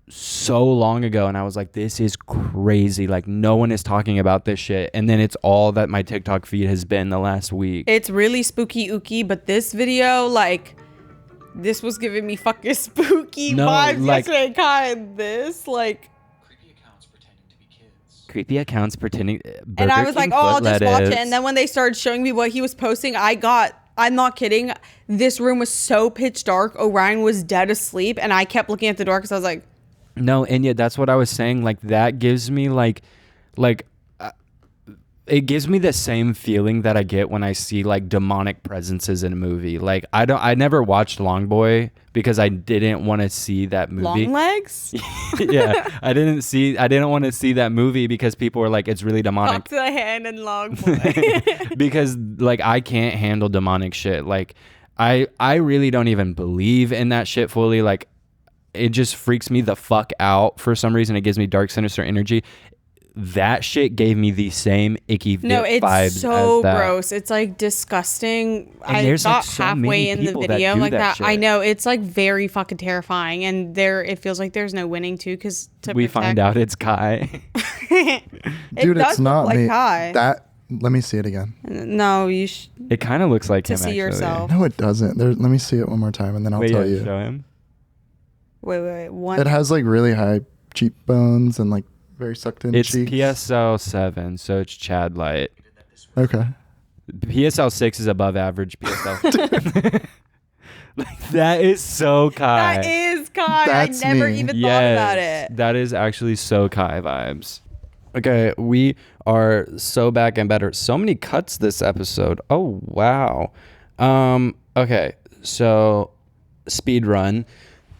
so long ago, and I was like, this is crazy. Like, no one is talking about this shit. And then it's all that my TikTok feed has been the last week. It's really spooky ooky, but this video, like, this was giving me fucking spooky vibes like, yesterday. Kind this, like, creepy accounts pretending. And I was like, oh, I'll just watch it. And then when they started showing me what he was posting, I'm not kidding, this room was so pitch dark. Orion was dead asleep, and I kept looking at the door because I was like, no, and yet that's what I was saying. Like, that gives me it gives me the same feeling that I get when I see like demonic presences in a movie. Like, I never watched Longboy because I didn't want to see that movie. Long legs? Yeah, I didn't want to see that movie because people were like, it's really demonic. Talk to the hand and Longboy. Because like I can't handle demonic shit. Like, I really don't even believe in that shit fully. Like, it just freaks me the fuck out for some reason. It gives me dark, sinister energy. That shit gave me the same icky vibes. No, it's so gross. It's like disgusting. And I there's, got like, so halfway in the video like that. shit. I know, it's like very fucking terrifying, and it feels like there's no winning too, because we find out it's Kai. Dude, it's not like me. Kai. Let me see it again. No, you It kind of looks like to him, see actually. yourself. No, it doesn't. Let me see it one more time, and then I'll tell you. Show him. Wait. It has like really high cheekbones and like very sucked in It's cheeks. PSL 7, so it's Chad Light. Okay. PSL 6 is above average PSL. Like, that is so Kai. That is Kai. That's I never me. even thought about it. That is actually so Kai vibes. Okay, we are so back and better. So many cuts this episode. Oh, wow. Okay, so speed run.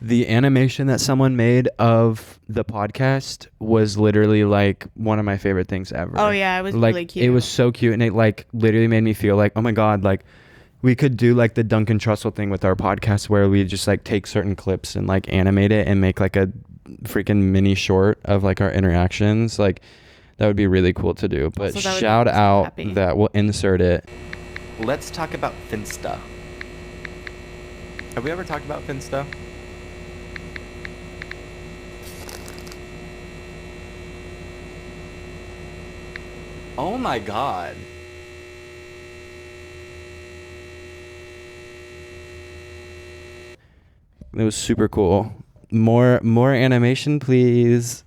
The animation that someone made of the podcast was literally like one of my favorite things ever. Oh yeah, it was like, really cute. It was so cute, and it like literally made me feel like, oh my God, like we could do like the Duncan Trussell thing with our podcast where we just like take certain clips and like animate it and make like a freaking mini short of like our interactions. Like, that would be really cool to do. But Also, shout out happy. that we'll insert it. Let's talk about Finsta. Have we ever talked about Finsta? Oh my God. It was super cool. More animation, please.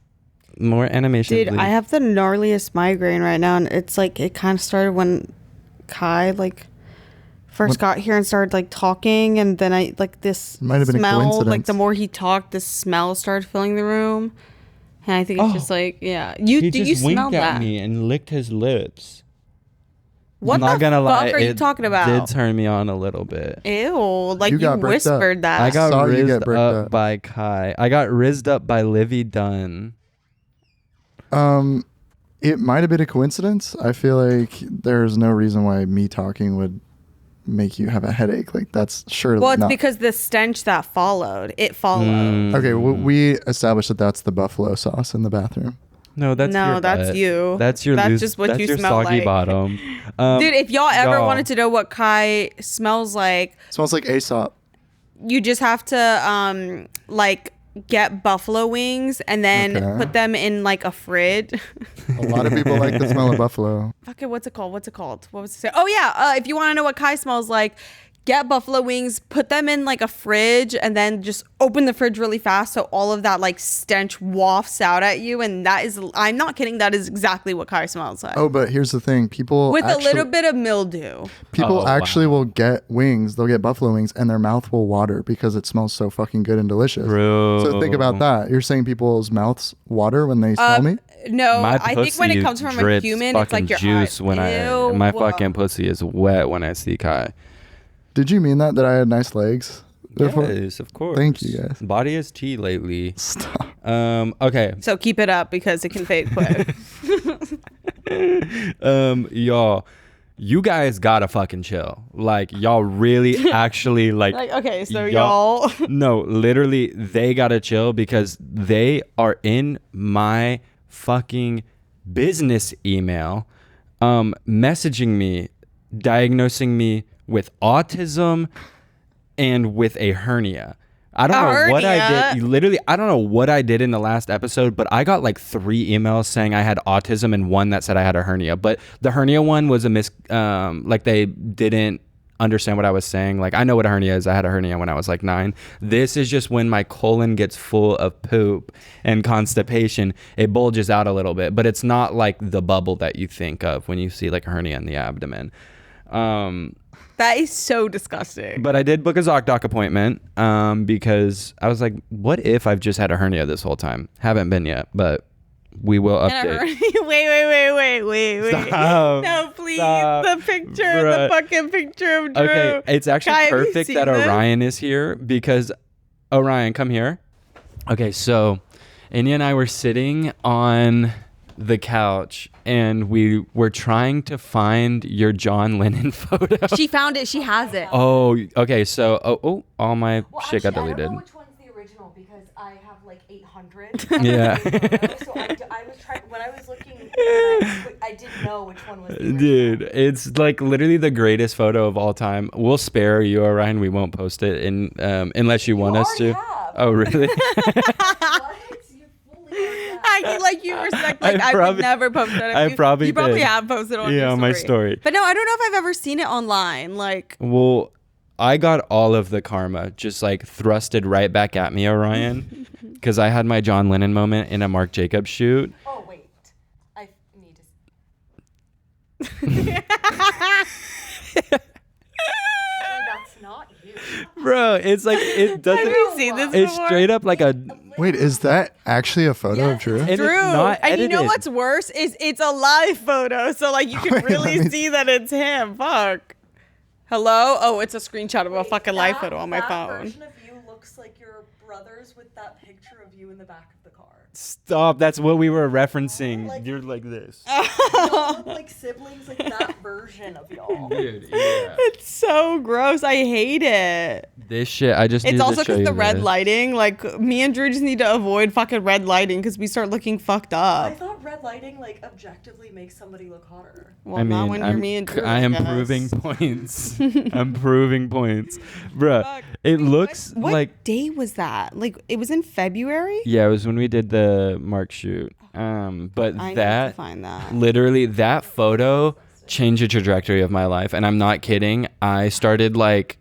More animation, Dude, please. I have the gnarliest migraine right now, and it's like it kind of started when Kai like first got here and started like talking, and then I like this Might have been a smell. coincidence. Like the more he talked, the smell started filling the room, and I think it's just like, yeah. He Do you just winked smell at that? me and licked his lips. What I'm not the gonna fuck lie, are you it talking about? did turn me on a little bit. Ew, like You you, got bricked up. whispered that. I got saw you get rizzed bricked up up. by Kai. I got rizzed up by Livy Dunn. It might have been a coincidence. I feel like there's no reason why me talking would make you have a headache. Like that's surely Well, it's not. because the stench that followed. It followed. Okay, we established that that's the buffalo sauce in the bathroom. No, that's No, your that's butt. you. That's your That's loose, just what that's you your smell soggy like. bottom. Dude, if y'all ever y'all. wanted to know what Kai smells like, Smells like Aesop. you just have to like get buffalo wings and then Okay. put them in like a fridge. A lot of people like the smell of buffalo. Fuck it, what's it called? What was it say? Oh yeah, if you want to know what Kai smells like, get buffalo wings, put them in like a fridge, and then just open the fridge really fast so all of that like stench wafts out at you. And that is, I'm not kidding, that is exactly what Kai smells like. Oh, but here's the thing. People With actually, a little bit of mildew. people Oh, actually wow. will get wings. They'll get buffalo wings and their mouth will water because it smells so fucking good and delicious. Bro. So think about that. You're saying people's mouths water when they smell me? No, My I think when it pussy comes from a drips human, it's like fucking your juice eye. when Ew. my fucking pussy is wet when I see Kai. Did you mean that I had nice legs? before? Yes, of course. Thank you, guys. Body is tea lately. Stop. Okay. So keep it up because it can fade quick. Y'all, you guys gotta fucking chill. Like, y'all really actually like. Like, okay, so y'all. No, literally, they gotta chill because they are in my fucking business email, messaging me, diagnosing me with autism and with a hernia. I don't know what I did. Literally, I don't know what I did in the last episode, but I got like 3 emails saying I had autism and one that said I had a hernia. But the hernia one was like they didn't understand what I was saying. Like, I know what a hernia is. I had a hernia when I was like 9. This is just when my colon gets full of poop and constipation. It bulges out a little bit, but it's not like the bubble that you think of when you see like a hernia in the abdomen. That is so disgusting. But I did book a ZocDoc appointment because I was like, what if I've just had a hernia this whole time? Haven't been yet, but we will update. Wait. Stop. No, please. Stop. The picture, Bruh. the fucking picture of Drew. Okay, it's actually Kai, have you perfect seen that this? Orion is here because Orion, come here. Okay, so Enya and I were sitting on the couch and we were trying to find your John Lennon photo. She found it. She has it. Oh, okay. So, all my Well, shit got actually, deleted. I don't know which one's the original because I have like 800. Yeah. So I was trying when I was looking. I didn't know which one was the original. Dude, it's like literally the greatest photo of all time. We'll spare you, Orion. We won't post it in unless you want us to. already have. Oh, really? What? You fully already have. I like you respect. Like I I probably- would never post that. I probably you probably did. have posted on Yeah, your on my story. But no, I don't know if I've ever seen it online. Like Well, I got all of the karma just like thrusted right back at me, Orion, because I had my John Lennon moment in a Marc Jacobs shoot. Oh wait, I need to. That's not you. Bro, it's like, it doesn't. have you seen this It's before? straight up like a. Wait, is that actually a photo of Drew? And it's Drew, not and you know edited. what's worse is it's a live photo, so like you can Wait, really let me see that it's him. Fuck. Hello? Oh, it's a screenshot of a fucking live photo on my phone. Version of you looks like your brothers with that picture of you in the back of the car. Stop. That's what we were referencing. You're like this. Y'all look like siblings, like that version of y'all. Dude, yeah. It's so gross. I hate it. This shit, I just It's needed also to show because you the red this. lighting. Like me and Drew just need to avoid fucking red lighting because we start looking fucked I up. thought red lighting like objectively makes somebody look hotter. Well, I mean, not when you're me and Drew. I am guess. proving points. I'm proving points. Bruh, Fuck. it looks What like... day was that? Like it was in February. Yeah, it was when we did the Mark shoot. But I need to that... find that. Literally, that photo changed the trajectory of my life. And I'm not kidding. I started like...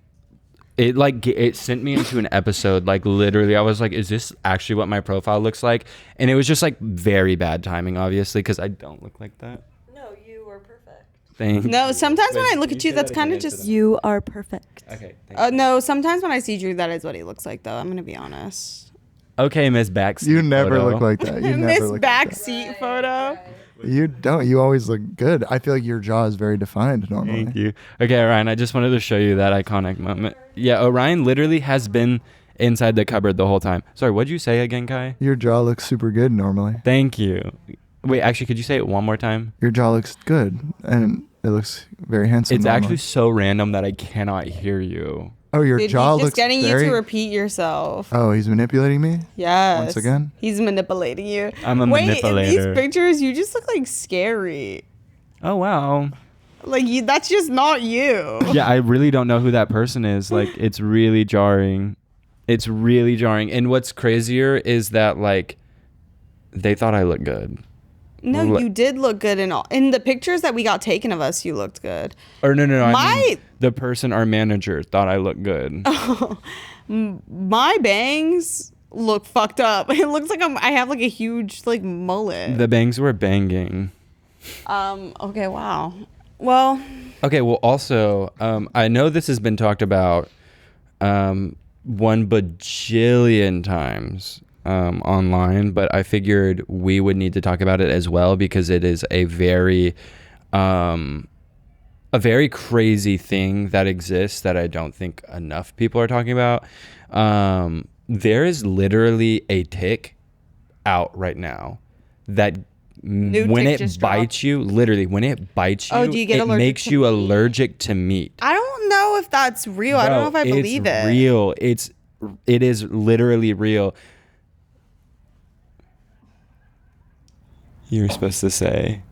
It sent me into an episode. Like, literally, I was like, is this actually what my profile looks like? And it was just like very bad timing, obviously, because I don't look like that. No, you are perfect. Thank No, you. sometimes when Wait, I look can at you you, say that's that kind of again just into the- You are perfect. Okay, thank you. No, sometimes when I see Drew, that is what he looks like, though. I'm gonna be honest. Okay, Miss Backseat You never photo. look like that. You This never look like that. backseat photo. You don't. You always look good. I feel like your jaw is very defined normally. Thank you. Okay, Orion, I just wanted to show you that iconic moment. Yeah, Orion literally has been inside the cupboard the whole time. Sorry, what'd you say again, Kai? Your jaw looks super good normally. Thank you. Wait, actually, could you say it one more time? Your jaw looks good, and it looks very handsome. It's normally. actually so random that I cannot hear you. Oh, your Dude, jaw he's looks just getting very... you to repeat yourself. Oh, he's manipulating me? Yes. Once again? He's manipulating you. I'm a Wait, manipulator. in these pictures, you just look like scary. Oh, wow. Like, that's just not you. Yeah, I really don't know who that person is. Like, it's really jarring. It's really jarring. And what's crazier is that, like, they thought I looked good. No, you did look good in the pictures that we got taken of us. You looked good. Or no. I mean, the person, our manager, thought I looked good. My bangs look fucked up. It looks like I have like a huge like mullet. The bangs were banging. Okay. Wow. Well. Okay. Well, also, I know this has been talked about, 1 bajillion times. Online, but I figured we would need to talk about it as well because it is a very crazy thing that exists that I don't think enough people are talking about. There is literally a tick out right now that when it bites you, literally when it bites you, do you get it allergic makes to you meat? allergic to meat. I don't know if that's real. I don't know if I believe it. It's real. It is literally real. You're supposed to say.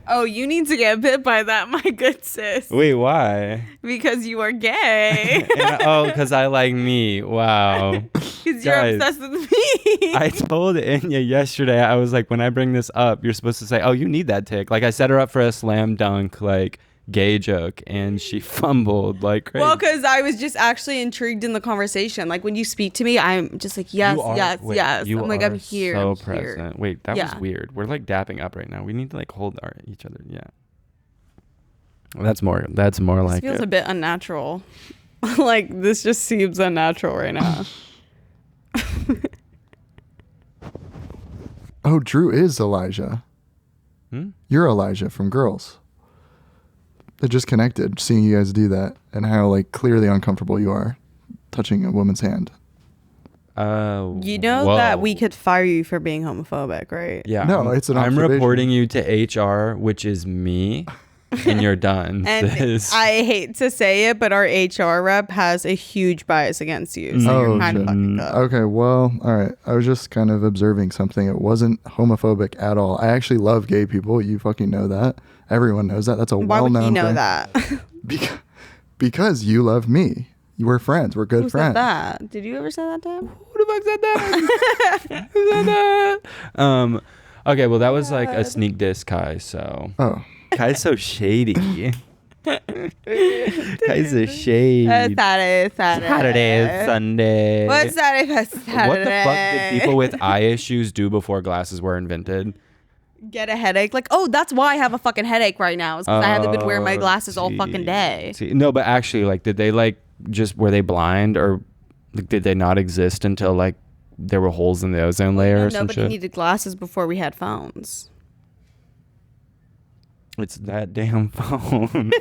Oh, you need to get bit by that, my good sis. Wait, why? Because you are gay. Because I like meat. Wow. Because you're Guys, obsessed with me. I told Enya yesterday, I was like, when I bring this up, you're supposed to say, oh, you need that tick. Like, I set her up for a slam dunk, like, gay joke, and she fumbled like crazy. Well, because I was just actually intrigued in the conversation. Like, when you speak to me, I'm just like, yes. I'm like, I'm here. So I'm present. here. Wait, that was weird. We're like dapping up right now. We need to like hold each other. Yeah. Well, that's more like This feels it. a bit unnatural. Like, this just seems unnatural right now. Oh, Drew is Elijah. You're Elijah from Girls. It just connected, seeing you guys do that and how like clearly uncomfortable you are touching a woman's hand. You know that we could fire you for being homophobic, right? Yeah. No, it's an I'm observation. reporting you to HR, which is me, and you're done. And I hate to say it, but our HR rep has a huge bias against you. So you're kind of fucking up. Okay, well, all right. I was just kind of observing something. It wasn't homophobic at all. I actually love gay people. You fucking know that. Everyone knows that. That's a well-known thing. Why would he know that? Because you love me. We're friends. We're good friends. Who said that? Did you ever say that to him? Who the fuck said that? Who said that? Okay, well, that was like a sneak diss, Kai, so. Oh. Kai's so shady. Kai's a shade. Saturday, Sunday. What's Saturday? What the fuck did people with eye issues do before glasses were invented? Get a headache. Like, oh, that's why I have a fucking headache right now. It's because I haven't been wearing my glasses all fucking day. No, but actually, like, did they like were they blind or like, did they not exist until like there were holes in the ozone layer or some shit? Nobody needed glasses before we had phones. It's that damn phone.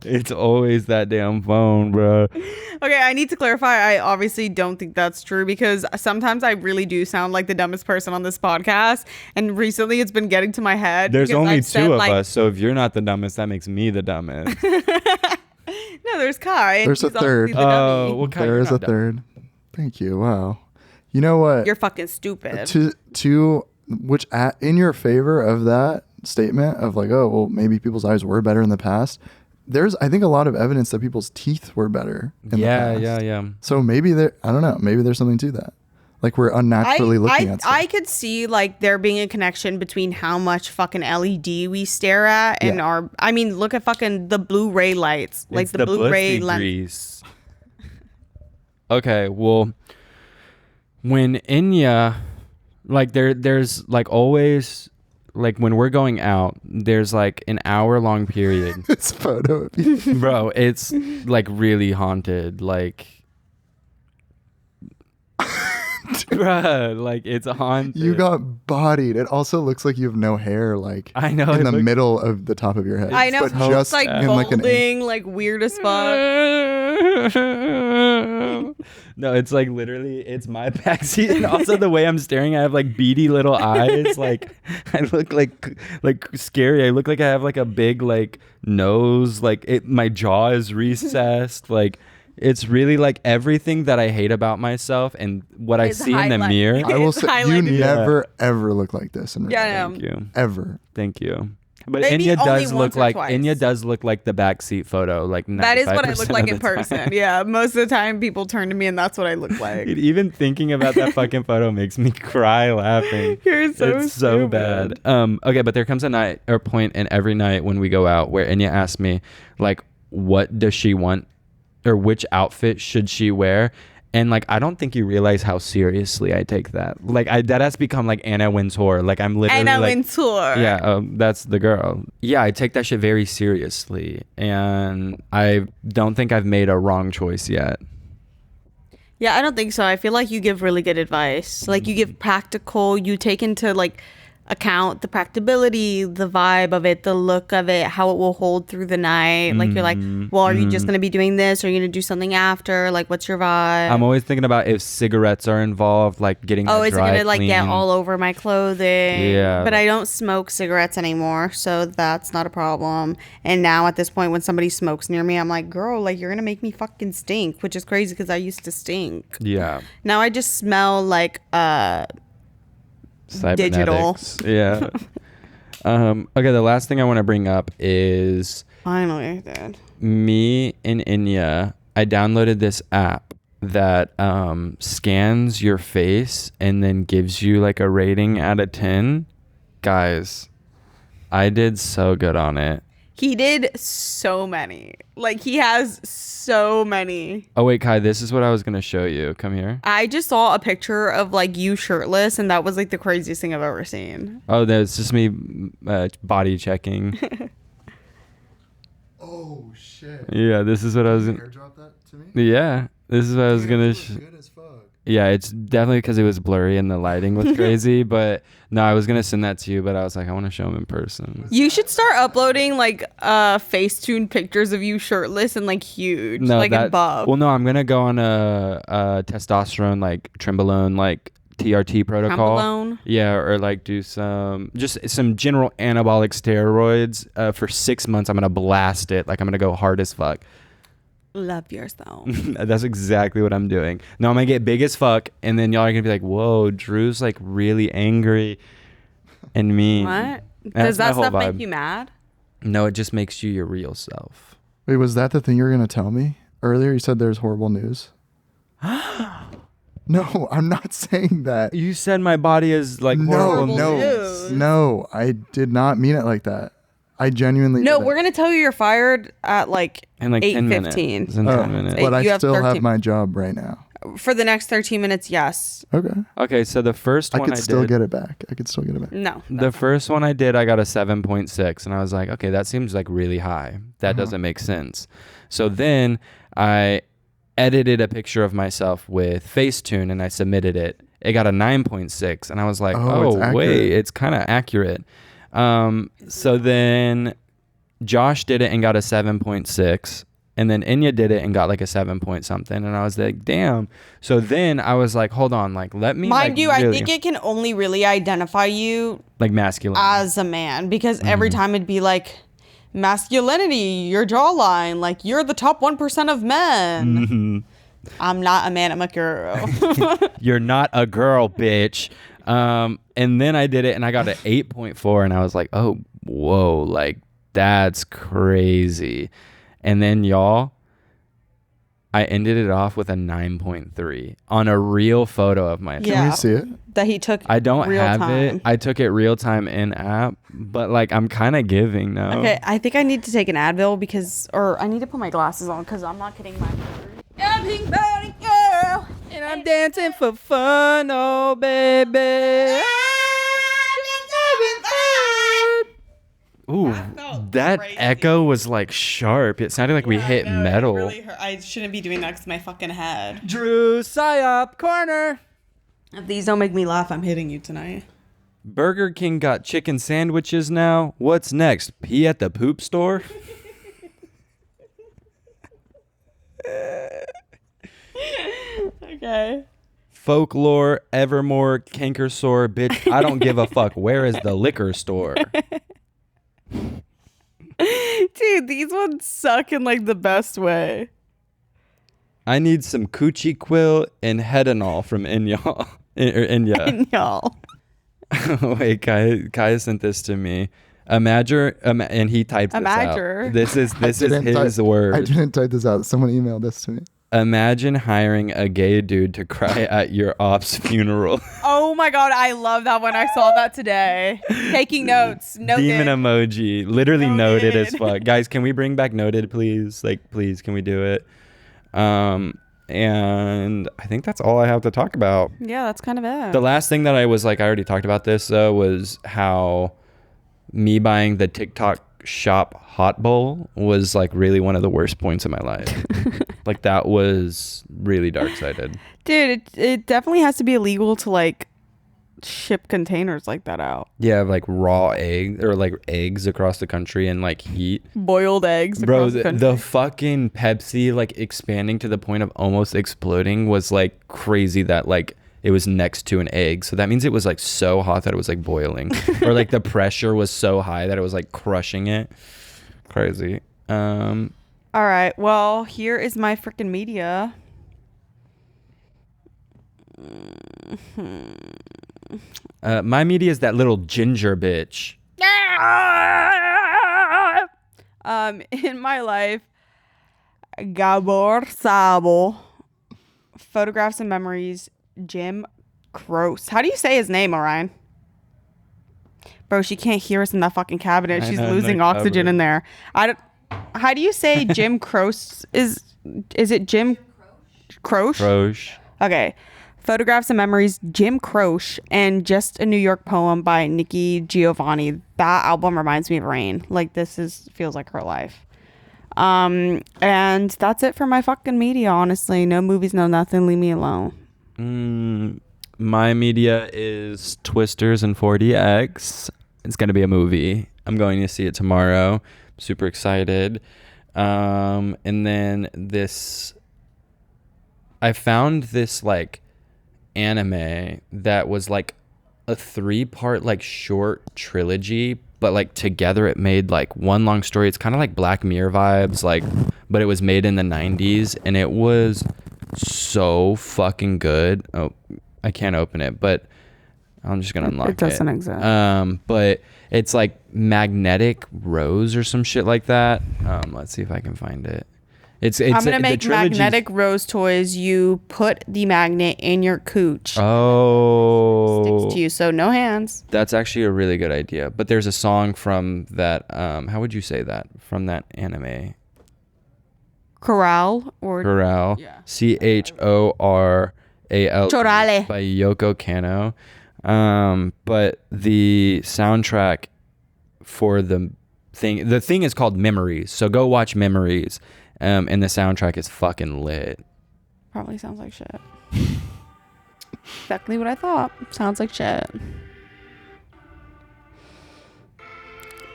It's always that damn phone, bro. Okay, I need to clarify. I obviously don't think that's true because sometimes I really do sound like the dumbest person on this podcast. And recently it's been getting to my head. There's only two of us. So if you're not the dumbest, that makes me the dumbest. No, there's Kai. There's a third. Oh, well, Kai, there is a third. Thank you. Wow. You know what? You're fucking stupid. Which in your favor of that statement of like, oh, well, maybe people's eyes were better in the past. There's, I think, a lot of evidence that people's teeth were better in the past. Yeah. So maybe I don't know. Maybe there's something to that. Like we're unnaturally looking at stuff. I could see like there being a connection between how much fucking LED we stare at and I mean, look at fucking the Blu-ray lights. Like it's the Blu-ray lens. Okay, well, when Enya, like there's like always, like when we're going out, there's like an hour-long period. This photo of you. Bro, it's like really haunted. Like Bruh, like it's haunted. You got bodied. It also looks like you have no hair, like I know, in it the looks- middle of the top of your head. I know. but It's just like in like an balding, like weird as fuck. No, it's like literally it's my backseat, and also the way I'm staring, I have like beady little eyes. Like I look like scary. I look like I have like a big like nose. Like my jaw is recessed. Like it's really like everything that I hate about myself and what I see in the mirror. I will It's say you highlighted. never ever look like this in real Yeah, life. I know. Thank you. Ever. Thank you. But Maybe Enya only does once look or like twice. Enya does look like the backseat photo. Like That is what I 95% look like of in the time. person. Yeah, most of the time people turn to me and that's what I look like. Dude, even thinking about that fucking photo makes me cry laughing. You're so It's so stupid. bad. Okay, but there comes a night or point in every night when we go out where Enya asks me, like, what does she want or which outfit should she wear? And like, I don't think you realize how seriously I take that. Like, that has become like Anna Wintour. Like, I'm literally Anna like, Wintour. yeah, that's the girl. Yeah, I take that shit very seriously, and I don't think I've made a wrong choice yet. Yeah, I don't think so. I feel like you give really good advice. Like you give practical, you take into like account the practicability, the vibe of it, the look of it, how it will hold through the night. Like you're like, well, are you just going to be doing this? Or are you going to do something after? Like what's your vibe? I'm always thinking about if cigarettes are involved, like getting Oh, that is it dry going to like get clean. all over my clothing? Yeah. But I don't smoke cigarettes anymore, so that's not a problem. And now at this point, when somebody smokes near me, I'm like, girl, like you're going to make me fucking stink, which is crazy because I used to stink. Yeah. Now I just smell like digital. Cybernetics. Yeah. Okay, the last thing I want to bring up is Finally, dude. me and Enya. I downloaded this app that scans your face and then gives you like a rating out of 10. Guys, I did so good on it. He did so many. Like he has so many. Oh wait, Kai, this is what I was gonna show you. Come here. I just saw a picture of like you shirtless, and that was like the craziest thing I've ever seen. Oh, that's just me body checking. Oh shit. Yeah, this is what I was. Airdrop that to me? Yeah, this is what I was gonna. Good as fuck. Yeah, it's definitely because it was blurry and the lighting was crazy. But no, I was gonna send that to you, but I was like, I want to show him in person. You should start uploading like Facetune pictures of you shirtless and like huge, No, like in buff. Well, no, I'm gonna go on a testosterone like Trenbolone like TRT protocol. Trenbolone? Yeah, or like do some general anabolic steroids for 6 months. I'm gonna blast it. Like I'm gonna go hard as fuck. Love yourself. That's exactly what I'm doing. No, I'm gonna get big as fuck, and then y'all are gonna be like, "Whoa, Drew's like really angry and mean." What? That's Does that my whole stuff make vibe. you mad? No, it just makes you your real self. Wait, was that the thing you were gonna tell me earlier? You said there's horrible news. No, I'm not saying that. You said my body is like No, horrible. news. no, I did not mean it like that. I genuinely No, didn't. we're gonna tell you you're fired at like In like 10 minutes. 8:15. In Oh, 10 minutes. Hey, but I you have still 13. have my job right now. For the next 13 minutes, yes. Okay, Okay, so the first I one could still did, get it back. I could still get it back. No. the first one I did, I got a 7.6, and I was like, okay, that seems like really high. That Uh-huh. doesn't make sense. So then I edited a picture of myself with Facetune, and I submitted it. It got a 9.6, and I was like, Oh, it's oh accurate. wait, it's kind of accurate. So then Josh did it and got a 7.6. And then Enya did it and got like a 7 point something. And I was like, damn. So then I was like, hold on, like, let me. Mind like, you, I really- think it can only really identify you like masculine. as a man because every time it'd be like masculinity, your jawline, like you're the top 1% of men. I'm not a man, I'm a girl. You're not a girl, bitch. And then I did it and I got an 8.4 and I was like, oh, whoa, like that's crazy. And then y'all, I ended it off with a 9.3 on a real photo of myself. Yeah. Can we see it? That he took I don't real have time. it. I took it real time in app, but like I'm kind of giving now. Okay, I think I need to take an Advil or I need to put my glasses on because I'm not getting my everything about it, girl. And I'm dancing for fun, oh baby. Ooh, that crazy. echo was like sharp. It sounded like we hit metal. I shouldn't be doing that because my fucking head. Drew Psyop corner. If these don't make me laugh, I'm hitting you tonight. Burger King got chicken sandwiches now. What's next? Pee at the poop store? Okay. Folklore, Evermore, Canker Sore, bitch. I don't give a fuck. Where is the liquor store? Dude, these ones suck in like the best way. I need some coochie quill and Hedanol from Enya. Enya. Y'all. Wait, Kai sent this to me. Imagine, and he typed this out. This is his word. I didn't type this out. Someone emailed this to me. Imagine hiring a gay dude to cry at your op's funeral. Oh my god, I love that when I saw that today. Taking notes. Noted. Demon emoji. Literally noted as Noted. fuck. Guys, can we bring back noted, please? Like, please, can we do it? And I think that's all I have to talk about. Yeah, that's kind of it. The last thing that I was like, I already talked about this, was how me buying the TikTok shop hot bowl was like really one of the worst points of my life. Like that was really dark-sided. Dude, it definitely has to be illegal to like ship containers like that out. Yeah, like raw egg or like eggs across the country and like heat. Boiled eggs. Bro, across the country. the fucking Pepsi like expanding to the point of almost exploding was like crazy that like it was next to an egg. So that means it was like so hot that it was like boiling. Or like the pressure was so high that it was like crushing it. Crazy. All right. Well, here is my freaking media. My media is that little ginger bitch. In my life, Gabor Sabo, photographs and memories, Jim Croce. How do you say his name, Orion? Bro, she can't hear us in that fucking cabinet. She's losing oxygen in there. How do you say Jim Croce? Is it Jim Croce? Croce. Okay. Photographs and Memories, Jim Croce, and Just a New York Poem by Nikki Giovanni. That album reminds me of Rain. Like feels like her life. And that's it for my fucking media, honestly. No movies, no nothing. Leave me alone. My media is Twisters and 4DX. It's going to be a movie. I'm going to see it tomorrow. Super excited. And then I found this like anime that was like a 3-part like short trilogy, but like together it made like one long story. It's kind of like Black Mirror vibes, like, but it was made in the 90s and it was so fucking good. Oh, I can't open it, but I'm just gonna unlock it. It doesn't exist. But it's like Magnetic Rose or some shit like that. Let's see if I can find it. It's I'm gonna make magnetic rose toys. You put the magnet in your cooch. Oh, Sticks to you, so no hands. That's actually a really good idea. But there's a song from that. How would you say that? From that anime? Chorale or Chorale. Yeah. CHORAL Chorale by Yoko Kanno. But the soundtrack for the thing is called Memories. So go watch Memories. And the soundtrack is fucking lit. Probably sounds like shit. Exactly what I thought. Sounds like shit.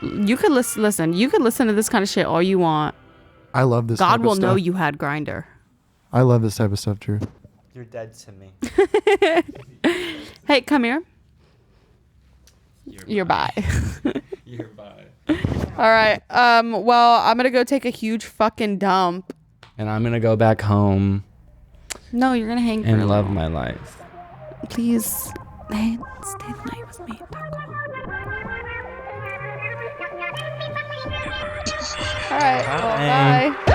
You could listen. You could listen to this kind of shit all you want. I love this. God type will of know stuff. you had Grinder. I love this type of stuff, Drew. You're dead to me. Hey, come here. You're bye. You're bye. All right. Well, I'm gonna go take a huge fucking dump. And I'm gonna go back home No, you're gonna hang. and love my life. Please, hey, stay the night with me. Don't go. All right. Well, bye.